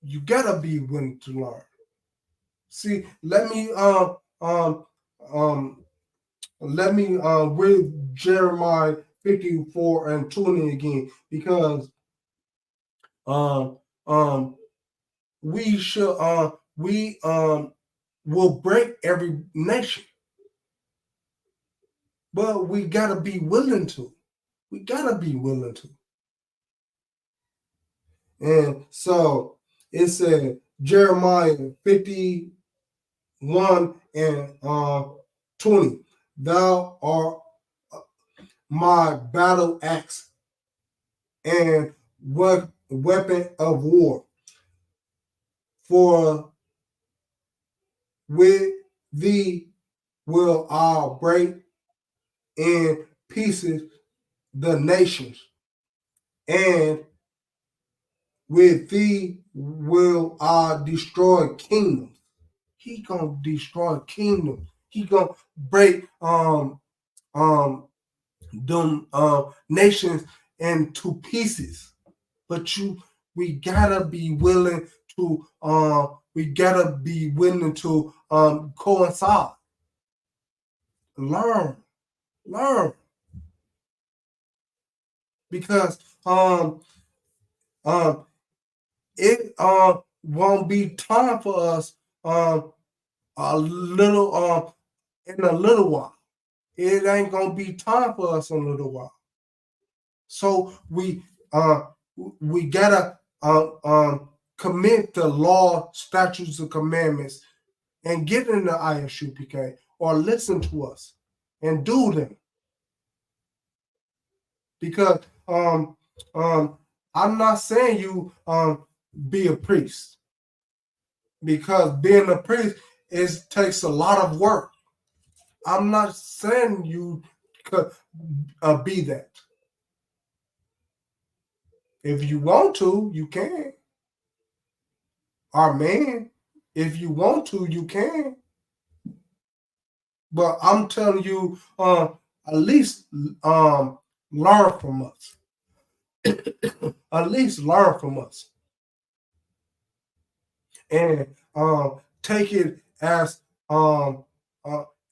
You gotta be willing to learn. See, um let me read Jeremiah 54:20 again, because um um we should we will break every nation, but we gotta be willing to. We gotta be willing to. And so it said Jeremiah 51:20. Thou art my battle axe and weapon of war. For with thee will I break in pieces the nations, and with thee will I destroy kingdoms. He gonna destroy kingdoms. He gonna break um them nations into pieces. But we gotta be willing to coincide, learn, learn, because um it won't be time for us a little in a little while. it ain't gonna be time for us in a little while. So we gotta commit the law, statutes, and commandments, and get in the Isupk or listen to us and do them. Because I'm not saying you be a priest, because being a priest takes a lot of work. I'm not saying you could be that. If you want to, you can. Our man, if you want to, you can. But I'm telling you, at least learn from us. At least learn from us, and take it as uh,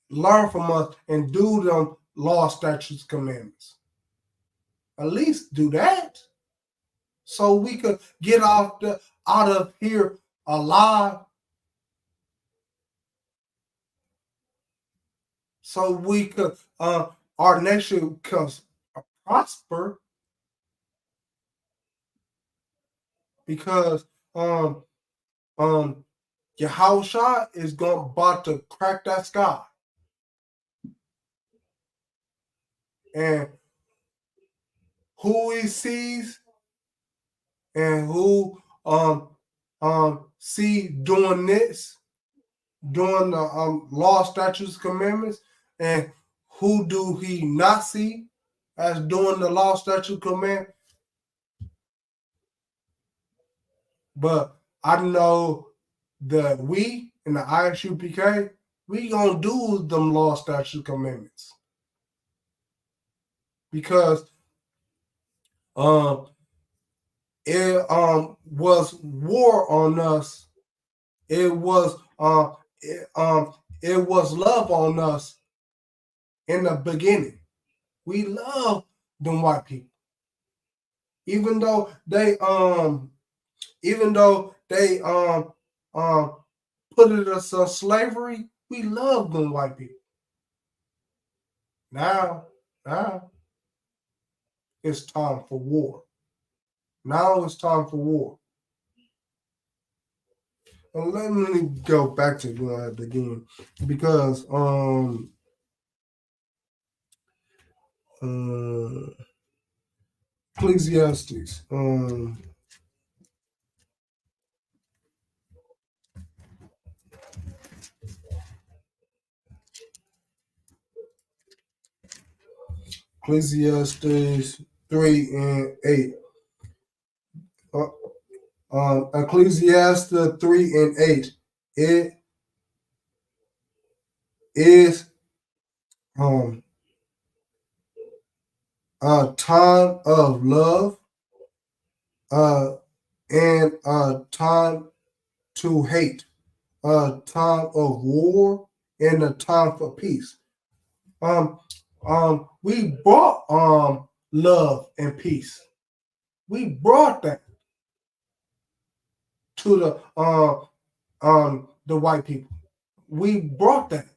learn from us and do them law, statutes, commandments. At least do that, so we could get out of here alive. So we could our nation could prosper, because Yahushua is about to crack that sky, and who he sees and who see doing this, doing the law, statutes, commandments, and who do he not see as doing the law, statute, command. But I know that we in the Isupk, we gonna do them law, statute, commandments, because it was war on us. It was it was love on us in the beginning. We love them white people, even though they put us in slavery. We love them white people. Now it's time for war. Now it's time for war. And let me go back to that again, because Ecclesiastes Ecclesiastes 3 and 8. Ecclesiastes 3 and 8. It is a time of love, and a time to hate, a time of war, and a time for peace. We brought love and peace. We brought that to the white people. We brought that.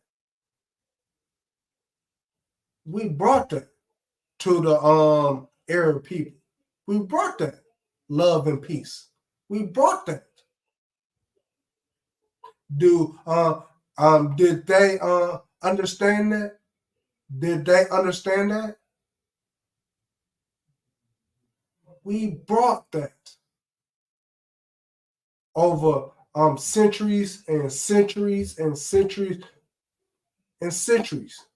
We brought that to the Arab people. We brought that love and peace. We brought that. Did they understand that? Did they understand that? We brought that over centuries and centuries and centuries and centuries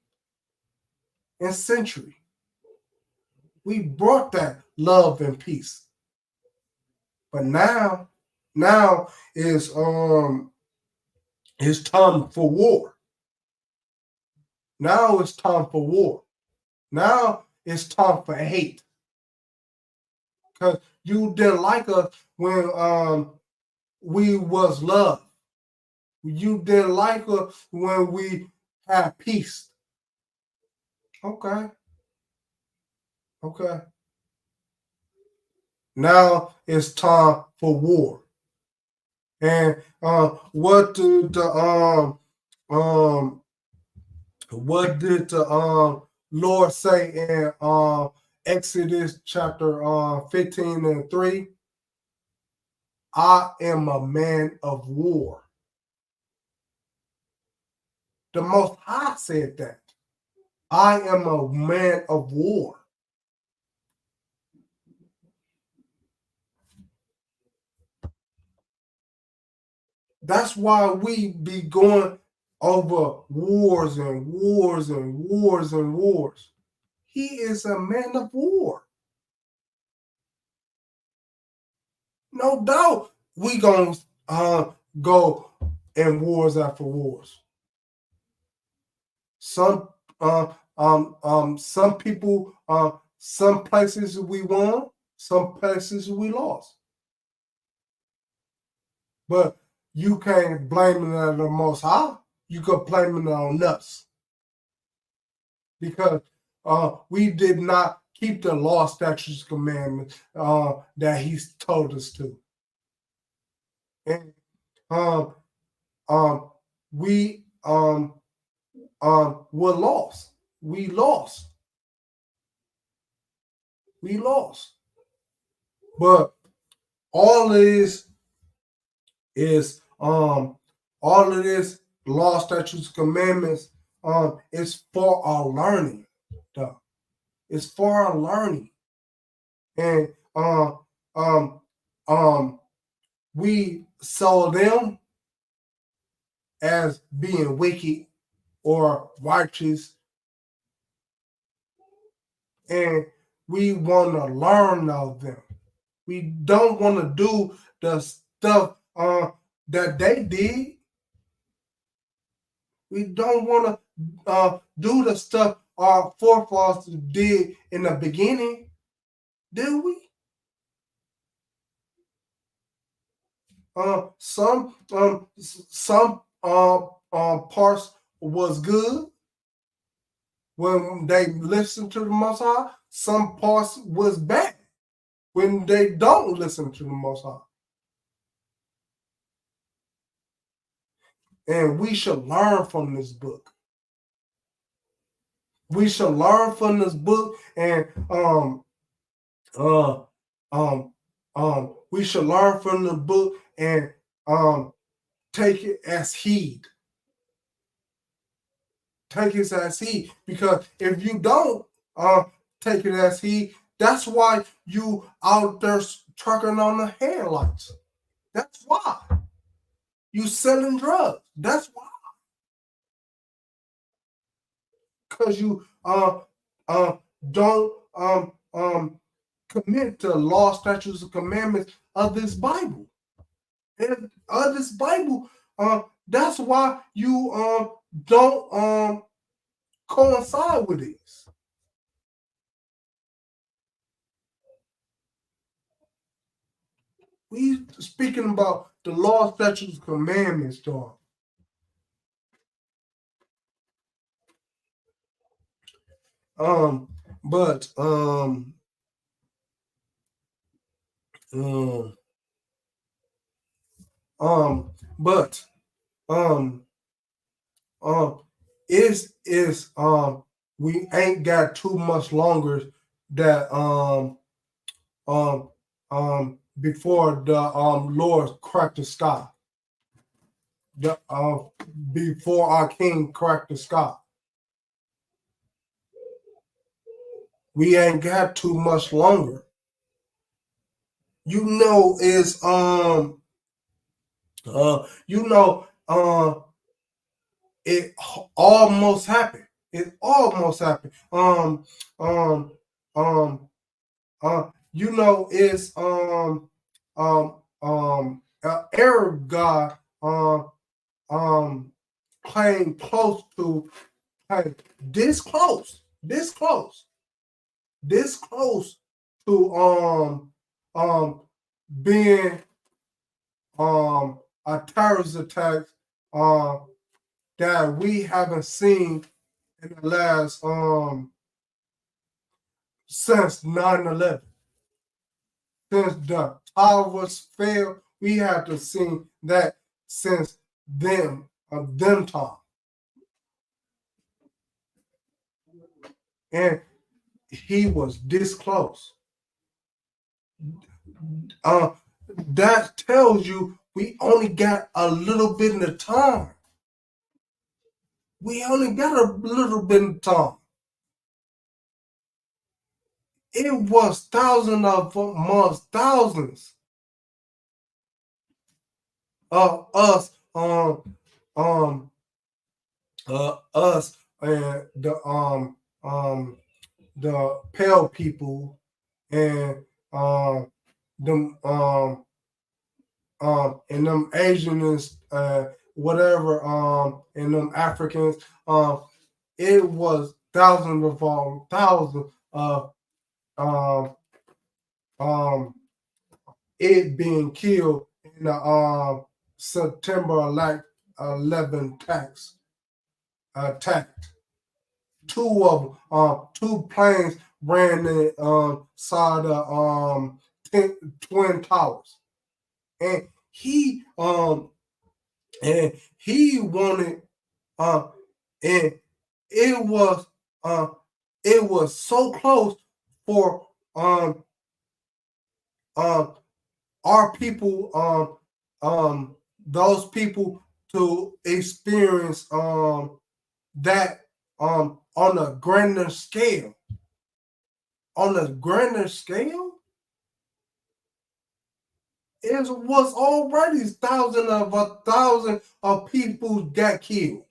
and century. We brought that love and peace. But now is it's time for war. Now it's time for war. Now it's time for hate. Because you didn't like us when we was love. You didn't like us when we had peace. Okay. Now it's time for war. And what do the What did the Lord say in Exodus chapter 15 and 3? I am a man of war. The Most High said that. I am a man of war. That's why we be going over wars and wars and wars and wars. He is a man of war. No doubt we gonna go in wars after wars. Some some people some places we won, some places we lost. But you can't blame it on the Most High. You could blame it on us because we did not keep the law, statutes, commandments that He's told us to, and we were lost. We lost. We lost. But all of this is all of this law, statutes, commandments is for our learning. Though. It's for our learning. And we saw them as being wicked or righteous, and we want to learn of them. We don't want to do the stuff that they did. We don't want to do the stuff our forefathers did in the beginning, do we? Some parts was good when they listened to the Most High. Some parts was bad when they don't listen to the Most High. And we should learn from this book. We should learn from this book, and we should learn from the book and take it as heed. Take it as heed, because if you don't take it as heed, that's why you out there trucking on the headlights. That's why you selling drugs. That's why, because you don't commit to law, statutes, and commandments of this Bible. And of this Bible, that's why you don't coincide with these. We speaking about the law, statutes, commandments, dog. But but is we ain't got too much longer that before the Lord cracked the sky. The before our King cracked the sky. We ain't got too much longer. You know, is it almost happened. It almost happened. You know, it's Arab God playing close to, hey, this close to being a terrorist attack that we haven't seen in the last since 9/11. Since the towers fell, we have to see that since them time. and he was this close. Uh, that tells you we only got a little bit of time. We only got a little bit of time. It was thousands of months, thousands of us, um, us and the pale people and them and them Asians, whatever, and them Africans. It was thousands of thousands of um um it being killed in the September 11 tax attack. Two of them, two planes ran inside the twin towers, and and he wanted and it was uh it was so close for um our people those people to experience that on a grander scale. On a grander scale, it was already thousands of people got killed.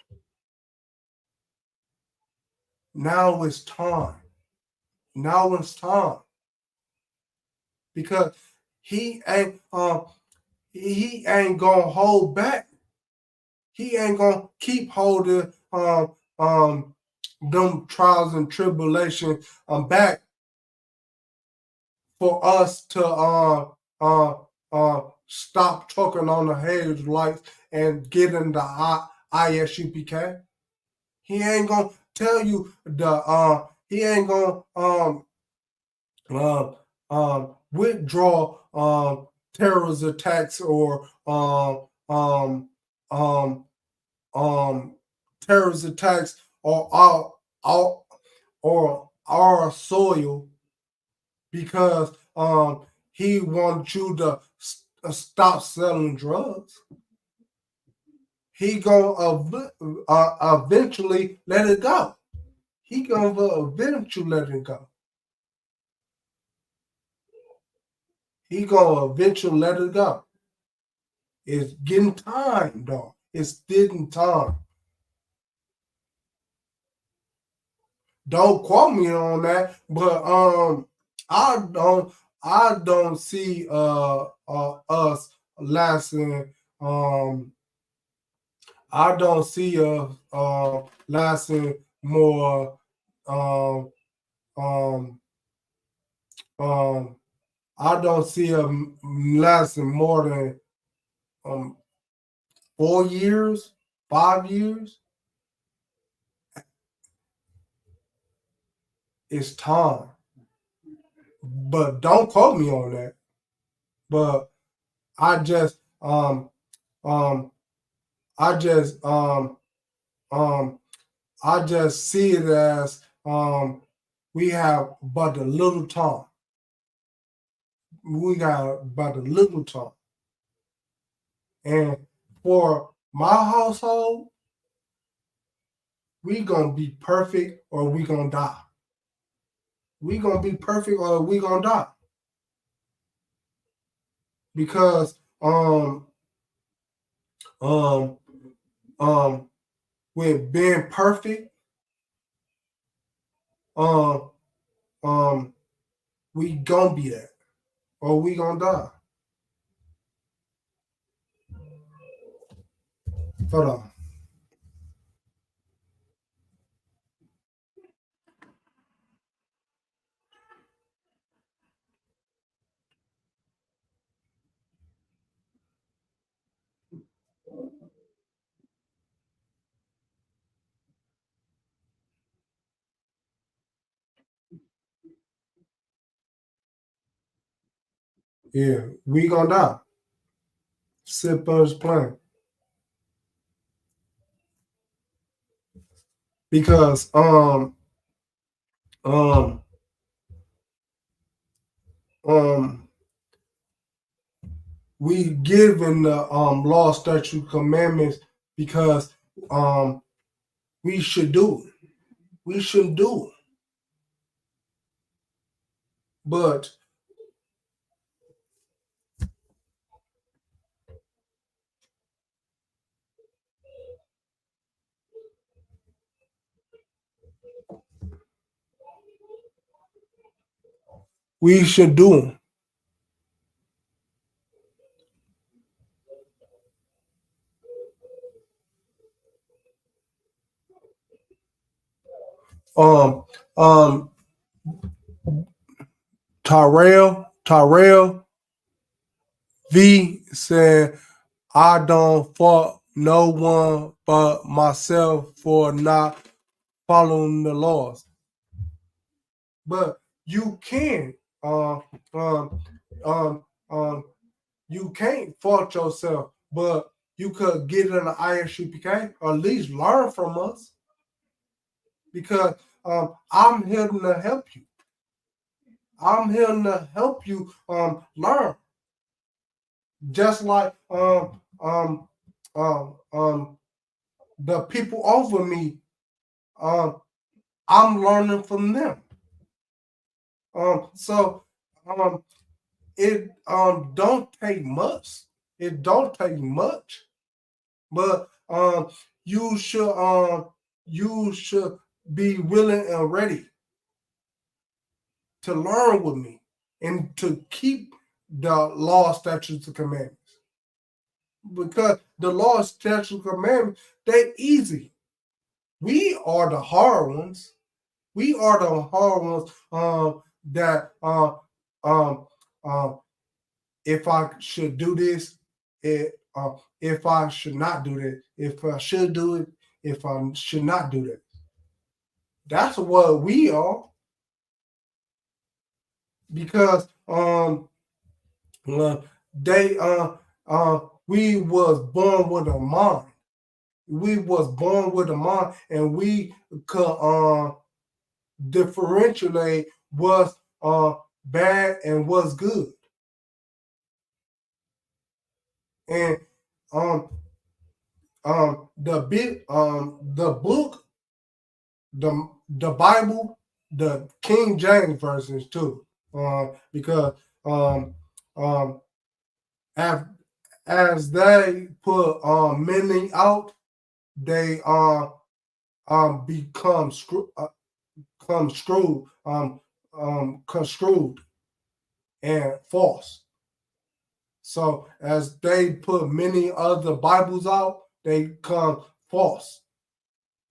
Now it's time. Now it's time because he ain't he ain't gonna hold back. He ain't gonna keep holding them trials and tribulations back for us to stop talking on the hedge lights and get in the ISUPK. He ain't gonna tell you he ain't gonna withdraw terrorist attacks or um, terrorist attacks or our soil because he wants you to stop selling drugs. He gonna eventually let it go. He gonna eventually let it go. He gonna eventually let it go. It's getting time, dog. It's getting time. Don't quote me on that, but I don't see us lasting I don't see us lasting more um um um I don't see us lasting more than um 4 years, 5 years. It's time. But don't quote me on that. But I just um I just um I just see it as we have but a little time. We got but a little time. And for my household, we gonna be perfect or we gonna die. We gonna be perfect or we gonna die. Because um um with being perfect, um um we gonna be that or we gonna die. Hold on. Yeah, we gonna die. Simple as plain. Because um um we given the law, statute, commandments because we should do it. We should do it. But we should do them. Um um Tyrell V said, I don't fault no one but myself for not following the laws. But you can um um um um you can't fault yourself, but you could get in the ISUPK or at least learn from us because I'm here to help you. I'm here to help you learn. Just like the people over me, um I'm learning from them. So um it don't take much. It don't take much, but you should be willing and ready to learn with me and to keep the law, statutes, and commandments. Because the law, statutes, and commandments, they're easy. We are the hard ones. We are the hard ones that um, if I should do this, if I should not do that, if I should do it, if I should not do that. That's what we are because they we was born with a mind. We was born with a mind, and we could differentiate what's bad and what's good. And um the book, the Bible, the King James versions too, because um as, as they put meaning out, they become construed and false. So as they put many other Bibles out, they come false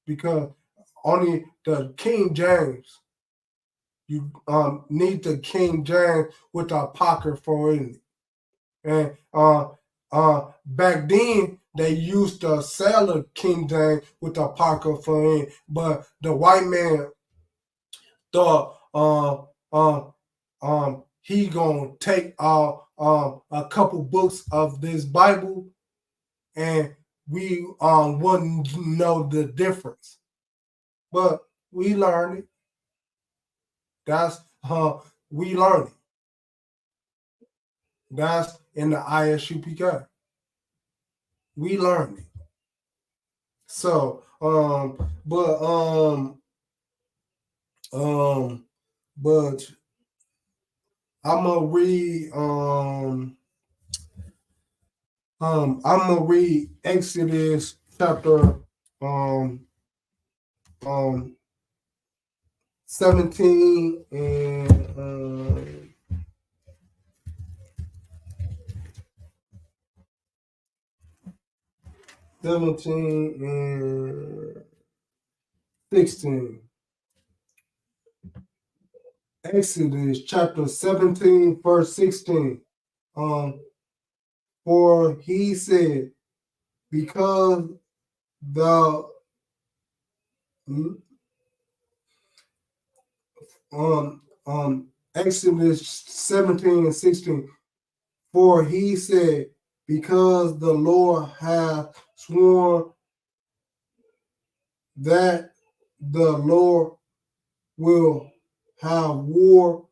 because only the King James, you need the King James with the apocrypha in it. And back then they used to sell a King James with the apocrypha in, but the white man thought he gonna take a couple books of this Bible and we wouldn't know the difference. But we learned it. That's we learned it. That's in the ISUPK. We learned it. So um but I'm gonna read I'm gonna read Exodus chapter um um 17 and 17 and 16. Exodus chapter 17, verse 16. Um, for he said, because the Exodus 17 and 16. For he said, because the Lord hath sworn that the Lord will have war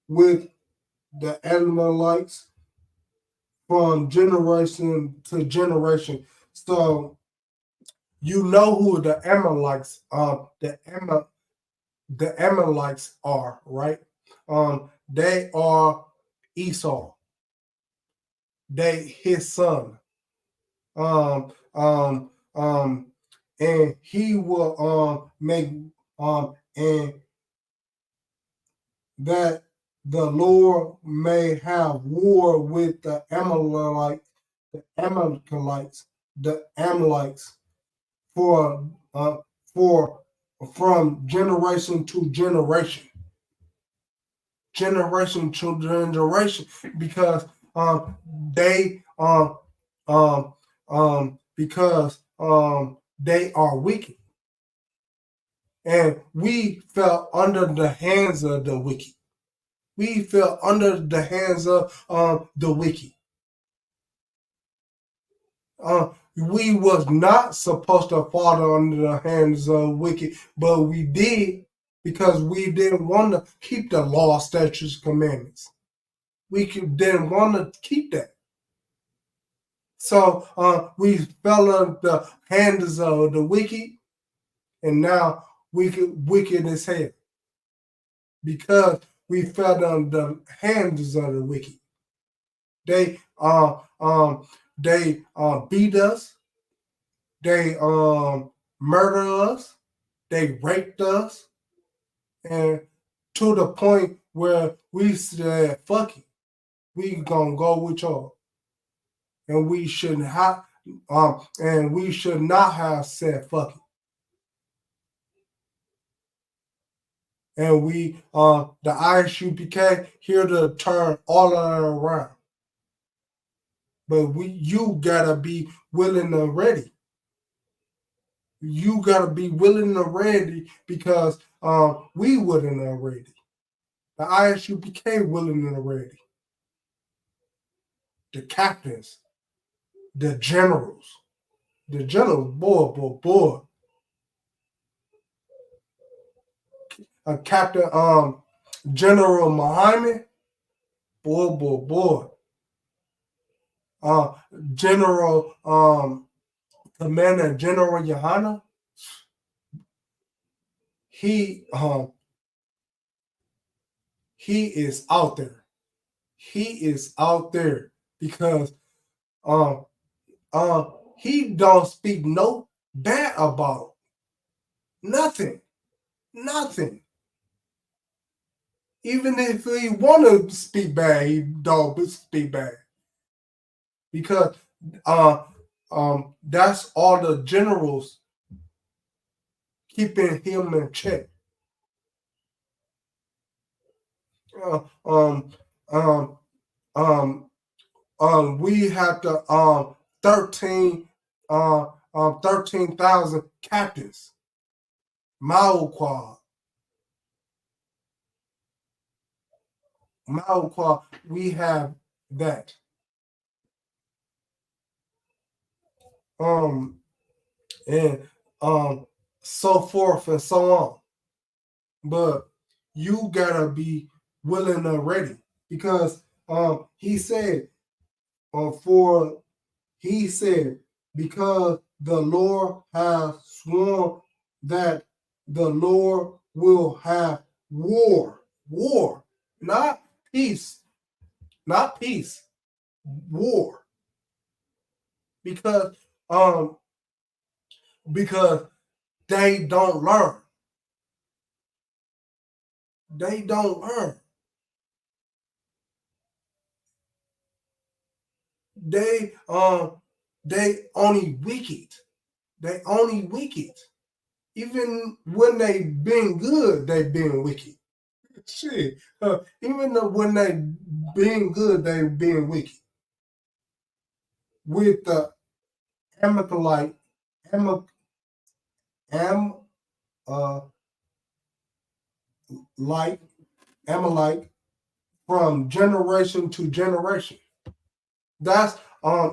with the Amalekites from generation to generation. So you know who the Amalekites the Amalekites are, right? They are Esau. They his son. Um um um and he will make and that the Lord may have war with the Amalekites for for from generation to generation, because they because they are wicked, and we fell under the hands of the wicked. We fell under the hands of the wicked. We was not supposed to fall under the hands of wicked, but we did because we didn't want to keep the law, statutes, commandments. Didn't want to keep that. So we fell under the hands of the wicked, and now wicked as hell because we fell under the hands of the wicked. They beat us. They murder us. They raped us, and to the point where we said, "Fuck it, we gonna go with y'all," and we should have, and we should not have said "fuck it." And we, the ISUPK, here to turn all of it around. But you gotta be willing and ready. You gotta be willing and ready because we willing and ready. The ISUPK willing and ready. The captains, the generals, boy. Captain General Muhammad, boy. General Commander General Yohana, he is out there. He is out there because um he don't speak no bad about nothing. Even if he want to speak bad, he don't speak bad because that's all the generals keeping him in check. Uh, um, um, um, we have to 13,000 captains. Mauquad, we have that. And so forth and so on. But you gotta be willing and ready because he said for he said because the Lord has sworn that the Lord will have war, not peace, war, because um because they don't learn. They don't learn. They only wicked. They only wicked. Even when they been good, they been wicked. Shit. Even though when they been good, they been wicked. With the Amalekite, Am, Am, like Amalek from generation to generation. That's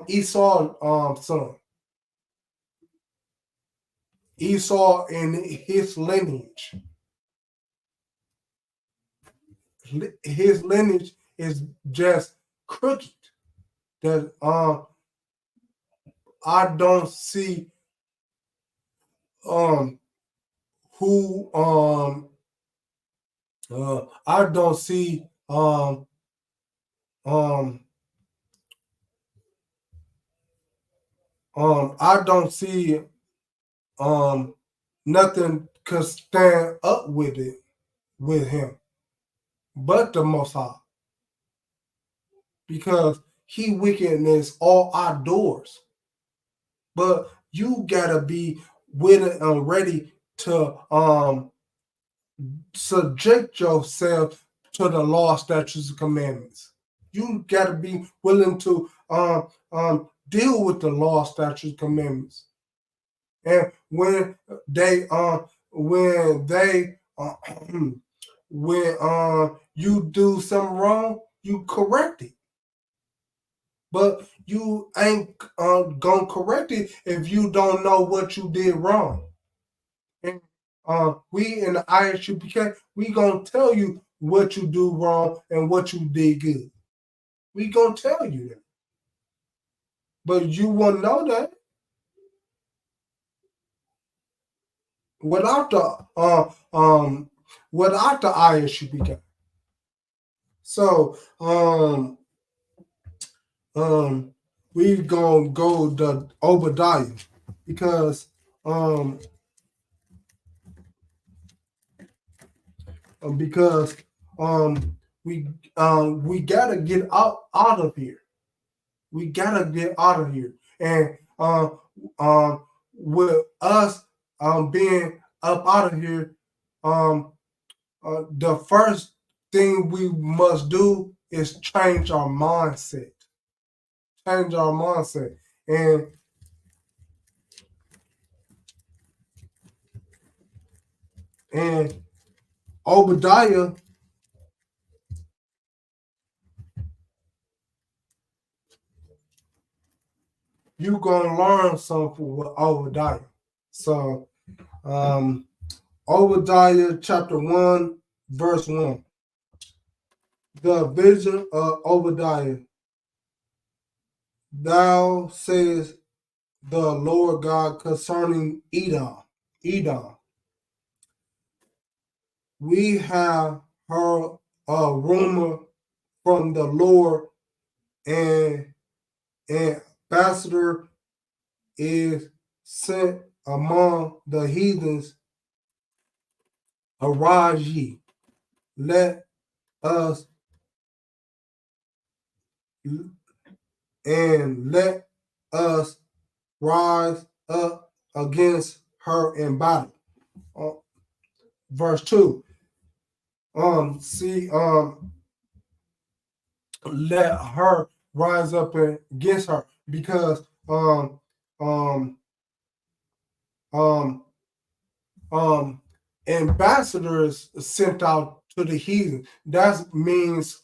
Esau son. Esau and his lineage. his lineage is just crooked. That I don't see um who I don't see um I don't see nothing could stand up with it with him but the Most High, because he wickedness all outdoors. But you gotta be willing and ready to subject yourself to the law, statutes, and commandments. You gotta be willing to deal with the law, statutes, commandments. And they when they when you do something wrong, you correct it. But you ain't gonna correct it if you don't know what you did wrong. And we in the ISUPK, we gonna tell you what you do wrong and what you did good. We gonna tell you that. But you won't know that without the ISUPK. So we gonna go to Obadiah because because we gotta get out of here. We gotta get out of here. And with us being up out of here, the first thing we must do is change our mindset. Change our mindset. And Obadiah, you gonna learn something with Obadiah. So Obadiah chapter 1, verse 1. The vision of Obadiah. Thou sayest the Lord God concerning Edom. Edom. We have heard a rumor from the Lord, and an ambassador is sent among the heathens. Arise ye, let us rise up against her in battle. Verse 2. Let her rise up against her, because ambassadors sent out to the heathen. That means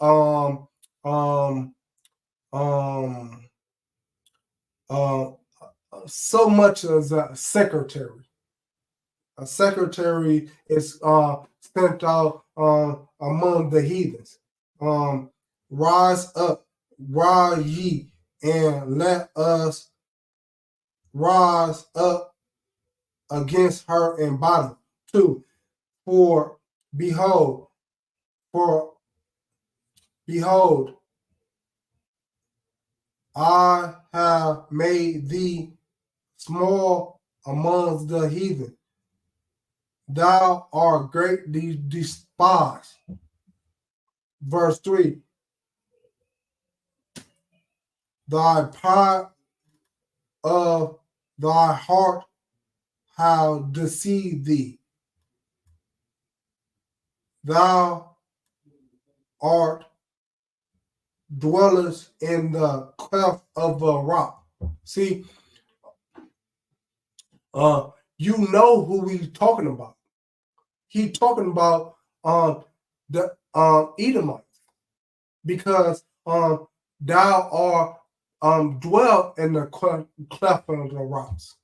so much as a secretary. A secretary is sent out among the heathens. Rise up, rise ye, and let us rise up against her in battle. 2. For behold, I have made thee small amongst the heathen. Thou art greatly despised. Verse 3. Thy pride of thy heart have deceived thee. Thou art dwellest in the cleft of a rock. See, you know who he's talking about. He's talking about the Edomites, because thou art dwell in the cleft of the rocks.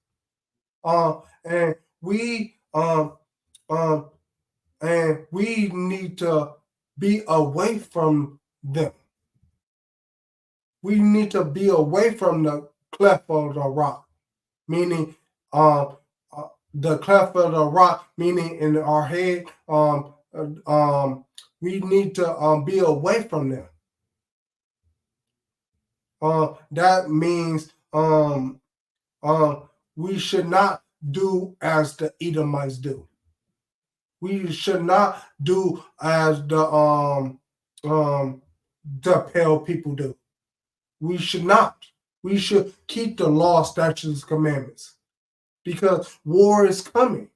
And we need to be away from them. We need to be away from the cleft of the rock, meaning the cleft of the rock, meaning in our head. We need to be away from them. That means we should not do as the Edomites do. We should not do as the pale people do. We should not. We should keep the law, statutes, commandments, because war is coming.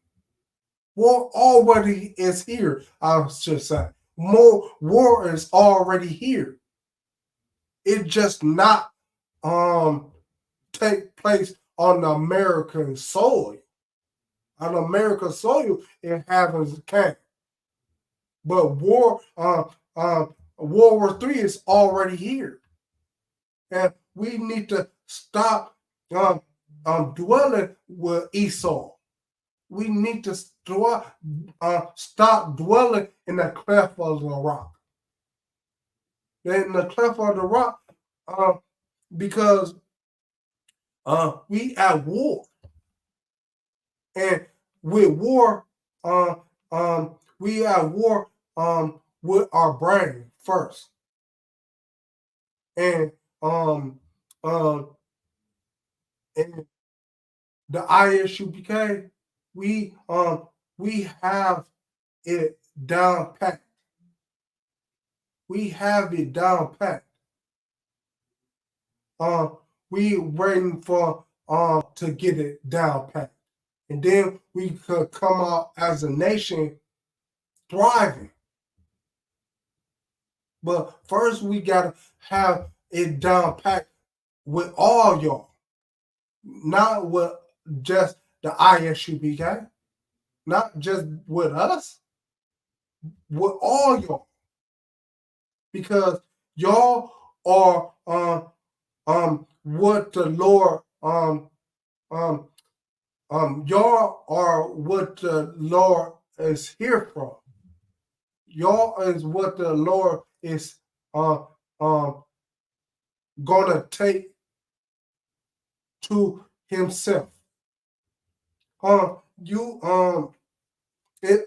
War already is here. I should say, war is already here. It just not take place on the American soil. On American soil, it happens can. But World War III is already here, and we need to stop dwelling with Esau. We need to stop dwelling in the cleft of the rock. In the cleft of the rock, because we at war, and with war, we at war with our brain first, and and the Isupk, we have it down pat. We have it down pat. We waiting for to get it down pat, and then we could come out as a nation thriving. But first, we gotta have it down pat with all y'all, not with just the Isupk, not just with us, with all y'all, because y'all are what the Lord y'all are what the Lord is here from. Y'all is what the Lord is gonna take to Himself. In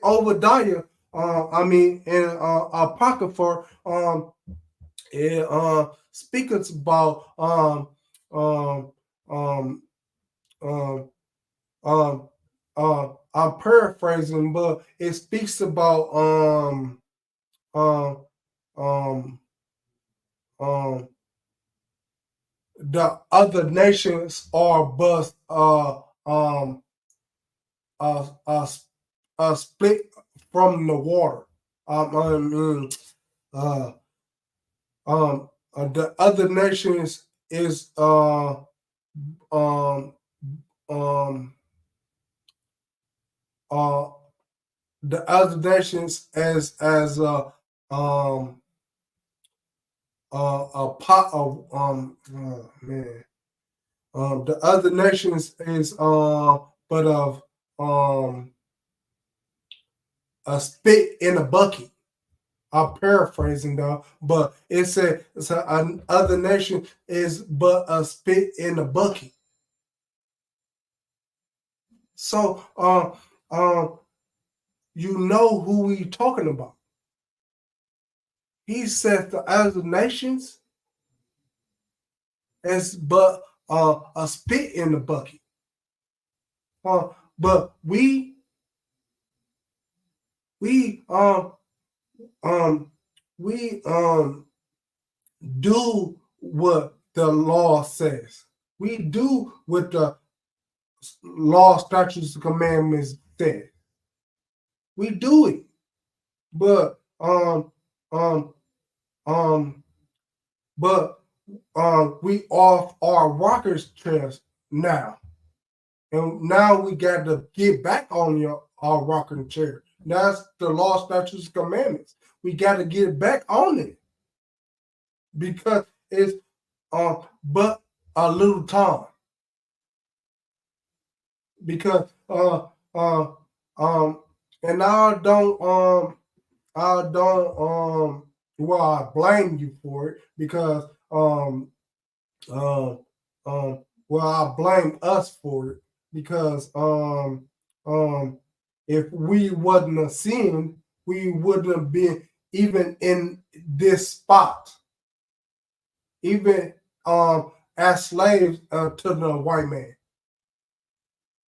Obadiah, in Apocrypha, it speaks about I'm paraphrasing, but it speaks about the other nations are but split from the water. The other nations is the other nations as a pot of man. The other nations is but of a spit in a bucket. I'm paraphrasing though, but it said other nation is but a spit in a bucket. So you know who we talking about. He said the other nations is but a spit in the bucket. But we do what the law says. We do what the law, statutes, and commandments say. We do it, but we off our rockers chairs now, and now we got to get back on our rocking chair. That's the law, statutes, and commandments. We got to get back on it because it's but a little time. Because and I don't I don't well, I blame you for it because um well, I blame us for it because um if we wasn't a sin, we wouldn't have been even in this spot, even as slaves to the white man.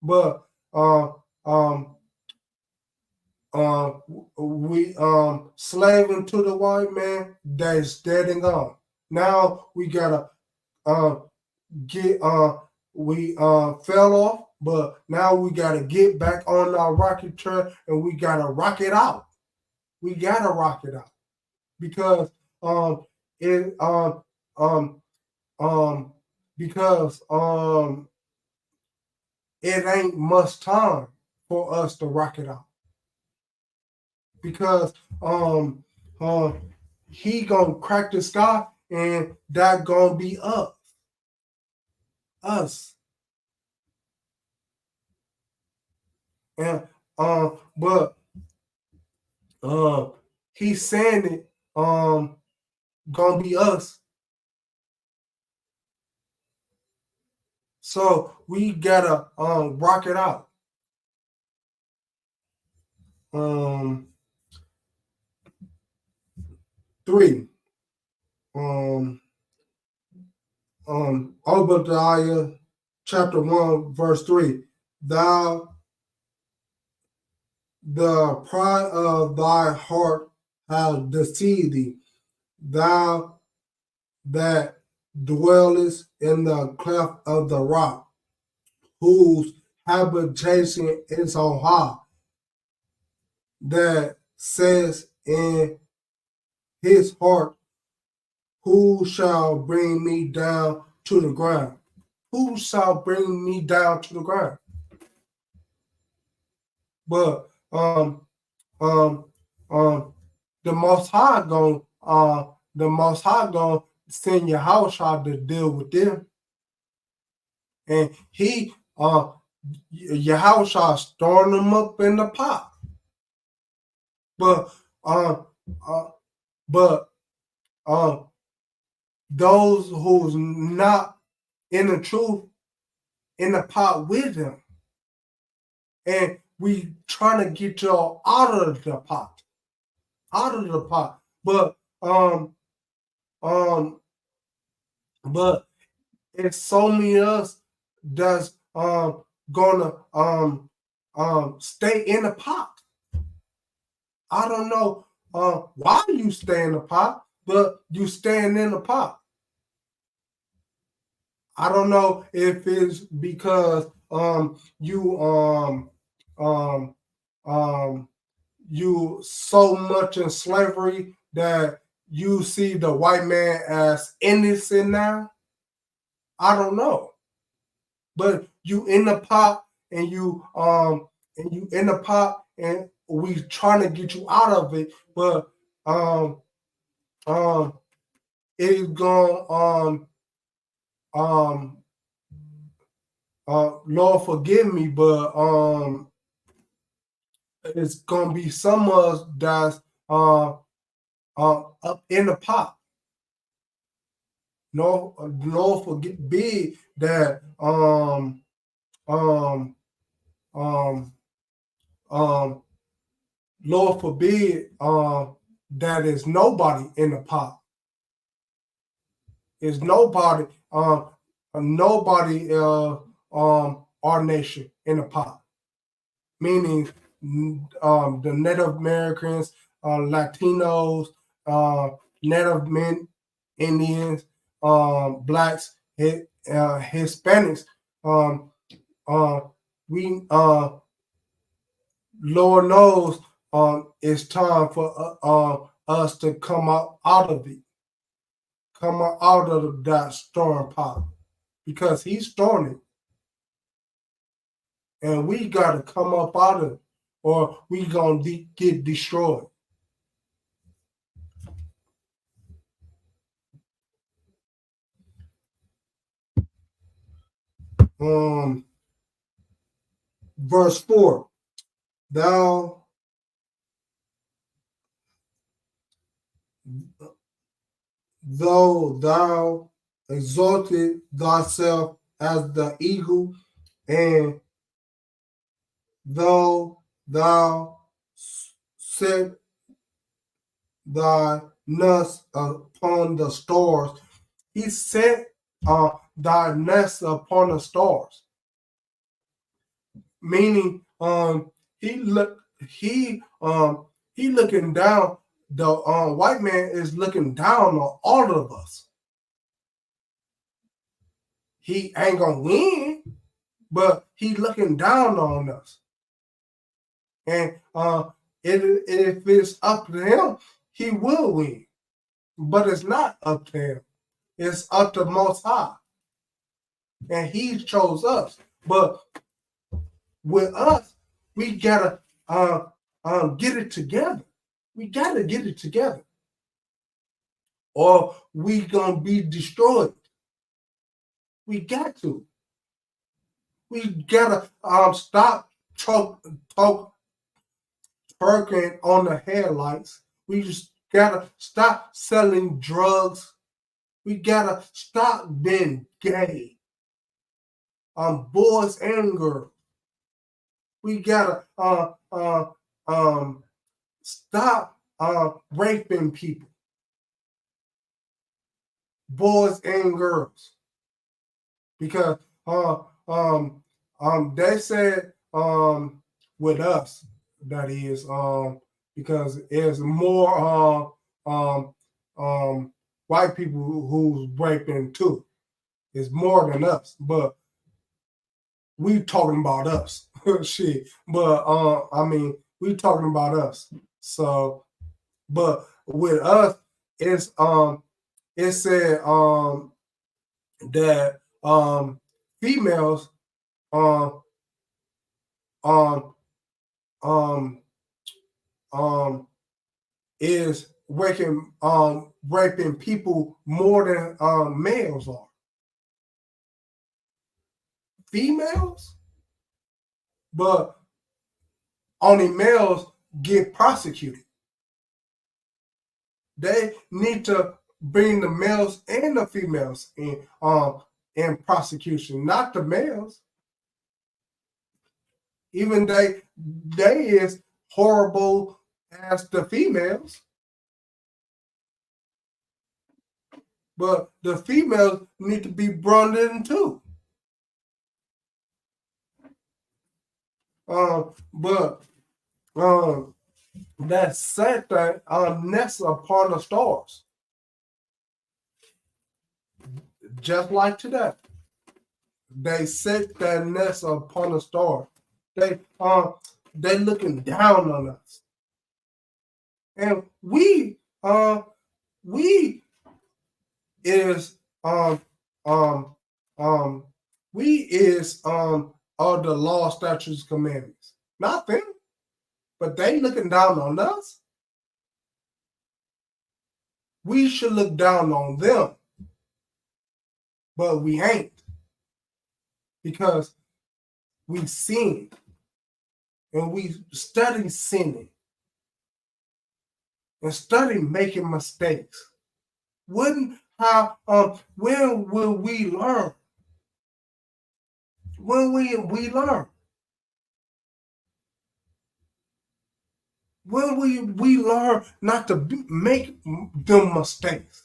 But uh, um, uh, we slaving to the white man that is dead and gone. Now we gotta uh, get we fell off, but now we gotta get back on our rocket train and we gotta rock it out. We gotta rock it out because it um um because it ain't much time for us to rock it out because um um he gonna crack the sky and that gonna be us and but uh he's saying it gonna be us, so we gotta rock it out. um 3 um Obadiah chapter 1 verse 3, thou the pride of thy heart hath deceived thee, thou that dwellest in the cleft of the rock, whose habitation is on high, that says in his heart, who shall bring me down to the ground? Who shall bring me down to the ground? But um um the most high gonna send your house to deal with them. And he Yahushua storing them up in the pot. But um uh, but those who's not in the truth in the pot with him. And we trying to get y'all out of the pot. Out of the pot. Um but it's so many of us that's gonna stay in the pot. I don't know why you stay in the pot, but you staying in the pot. I don't know if it's because um um you so much in slavery that you see the white man as innocent now. I don't know. But you in the pot and you in the pot and we trying to get you out of it, but um it's going um Lord forgive me, but it's gonna be some of us that's up in the pot. No, Lord forget be that um um um Lord forbid that is nobody in the pot. Is nobody nobody our nation in the pot. Meaning the Native Americans, Latinos, Native men, Indians, blacks, Hispanics. Um, uh, we Lord knows it's time for us to come out of it, come out of that storm pot because he's storming, and we got to come up out of it, or we gonna get destroyed. Verse 4, thou though thou exalted thyself as the eagle, and though thou set thy nest upon the stars. He set thy nest upon the stars, meaning he he looking down. The white man is looking down on all of us. He ain't gonna win, but he looking down on us. And if it's up to him, he will win. But it's not up to him. It's up to Most High. And he chose us. But with us, we gotta get it together. We gotta get it together, or we gonna be destroyed. We got to. We gotta stop twerking on the headlights. We just gotta stop selling drugs. We gotta stop being gay. Boys and girls. We gotta stop raping people, boys and girls, because they said with us, that is because it's more white people who's raping too. It's more than us, but we talking about us. Shit. But I mean, we talking about us. So, but with us, it's it said that females um um um is raping people more than males are. Females, but only males get prosecuted. They need to bring the males and the females in prosecution, not the males. Even they is horrible as the females, but the females need to be brought in too. But that set that nest upon the stars, just like today. They set that nest upon the stars. They looking down on us, and we is we is all the law, statutes, commandments. Not them, but they looking down on us. We should look down on them, but we ain't, because we sin and we study sinning and study making mistakes. When will we learn? When we learn? When we learn not to make them mistakes,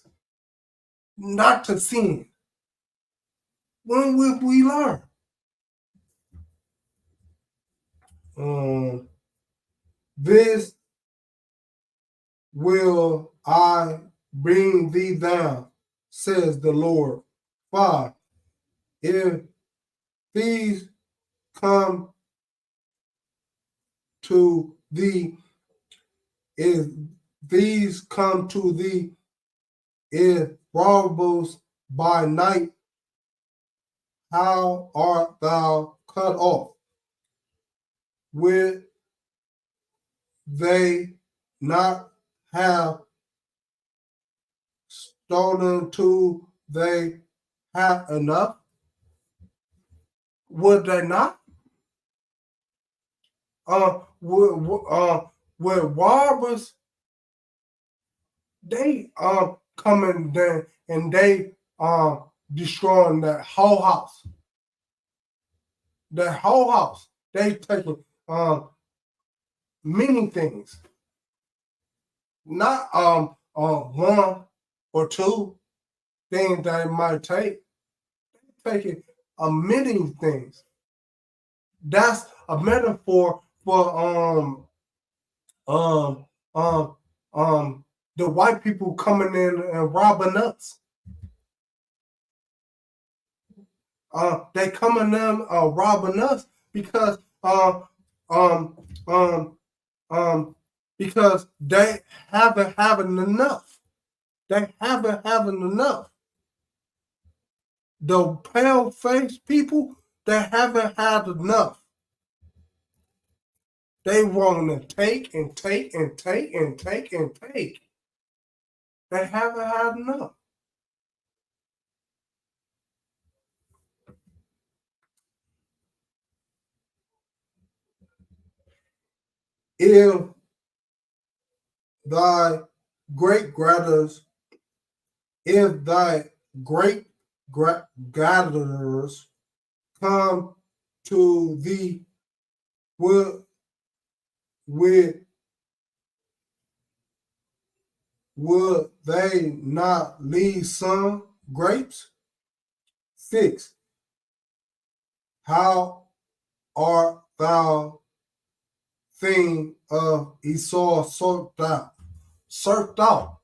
not to sin? When will we learn? This will I bring thee down, says the Lord. 5. If these come to thee, if these come to thee, if robbers by night, how art thou cut off? Will they not have stolen till they have enough? Would they not? Would robbers they coming there and they destroying that whole house. That whole house. They taking many things. Not one or two things that it might take. Taking many things. That's a metaphor for um um the white people coming in and robbing us. They coming in robbing us because um um because they haven't having enough. They haven't having enough. The pale faced people, they haven't had enough. They want to take and take and take and take and take. They haven't had enough. If thy great gatherers, if thy great gatherers come to thee with, with would they not leave some grapes? 6. How art thou thing of Esau searched out? Searched out.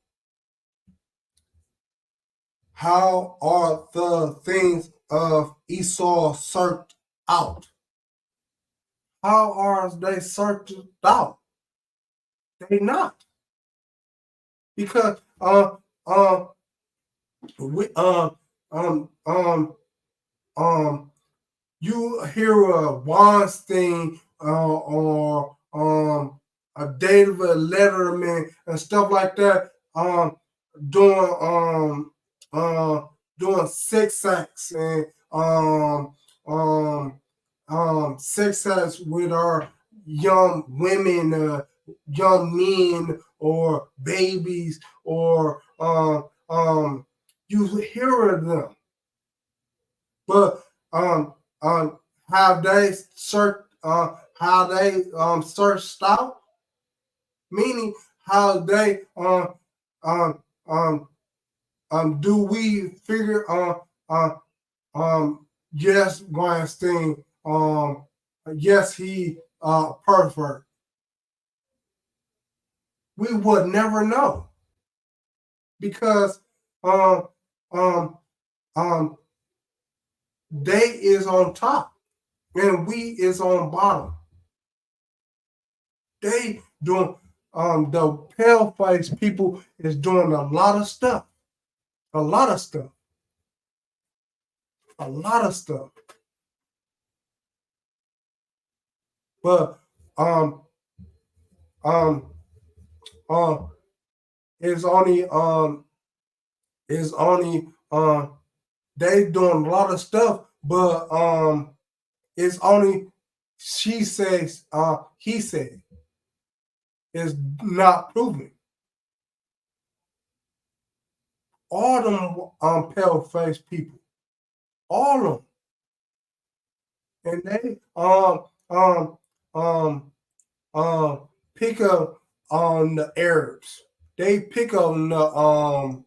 How are the things of Esau searched out? How are they searched out? They not. Because we you hear a Weinstein or a David Letterman and stuff like that doing doing sex acts and sex acts with our young women, young men, or babies, or you hear of them, but have they searched? How they searched out? Meaning, how they um, um, do we figure yes, Weinstein, yes, he pervert. We would never know because um um um they is on top and we is on bottom. They doing the pale face people is doing a lot of stuff. A lot of stuff. A lot of stuff. But um um um it's only they doing a lot of stuff, but it's only she says he said is not proven. All them pale face people, all of them, and they um pick up on the Arabs. They pick on the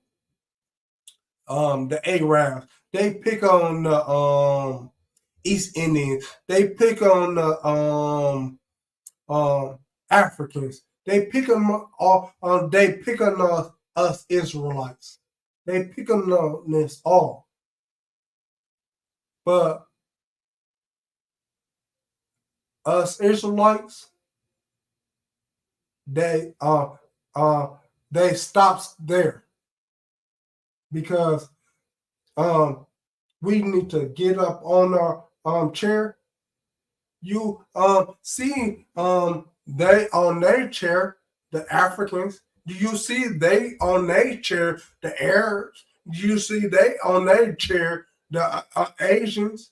Arabs. They pick on the East Indians. They pick on the Africans. They pick on all. They pick on us Israelites. They pick on this all. But us Israelites, they uh they stops there because we need to get up on our chair. You see they on their chair, the Africans. Do you see they on their chair, the Arabs? Do you see they on their chair, the Asians?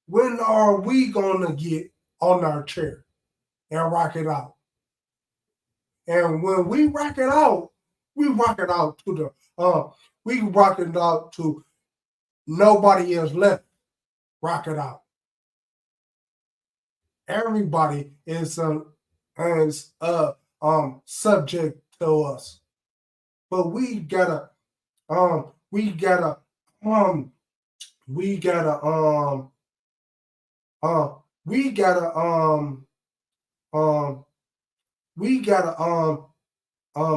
When are we gonna get on our chair and rock it out? And when we rock it out, We rock it out to we rock it out to nobody else left. Rock it out. Everybody is subject to us, but we gotta um we gotta um we gotta we gotta um we gotta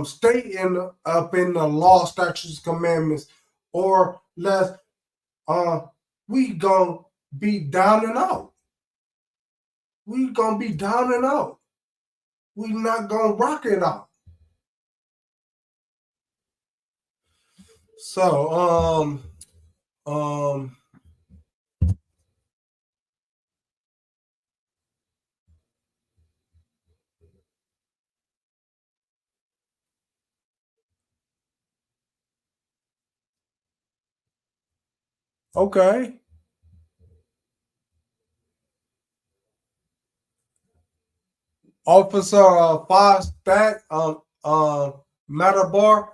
stay up in the law, statutes, commandments, or less we gonna be down and out. We gonna be down and out. We not gonna rock it out. So okay. Officer Fosback, Metabar,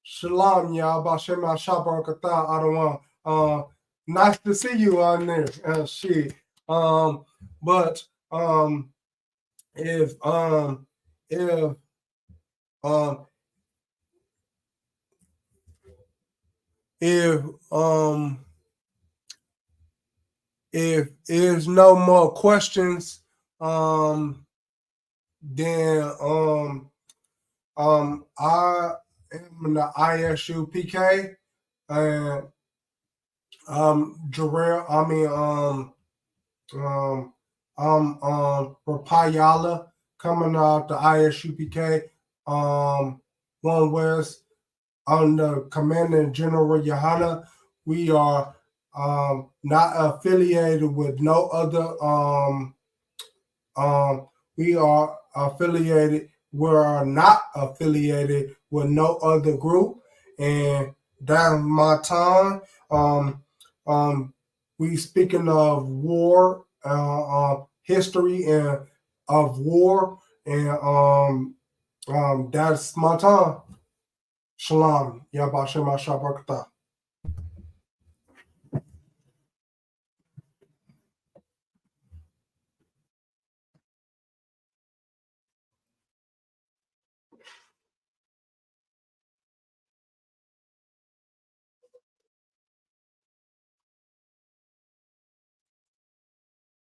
Shalom, y'all, Bashem Shabar Kata, Adawan. Nice to see you on there. Shit. But if if um if if there's no more questions, then I am in the Isupk, and Jarrell. I mean Rapayala coming out the Isupk, One West under Commander General Yohana. We are not affiliated with no other we are affiliated. We're not affiliated with no other group, and that's my time. We speaking of war, history and of war, and that's my time. Shalom. Yabashim Ashabakata.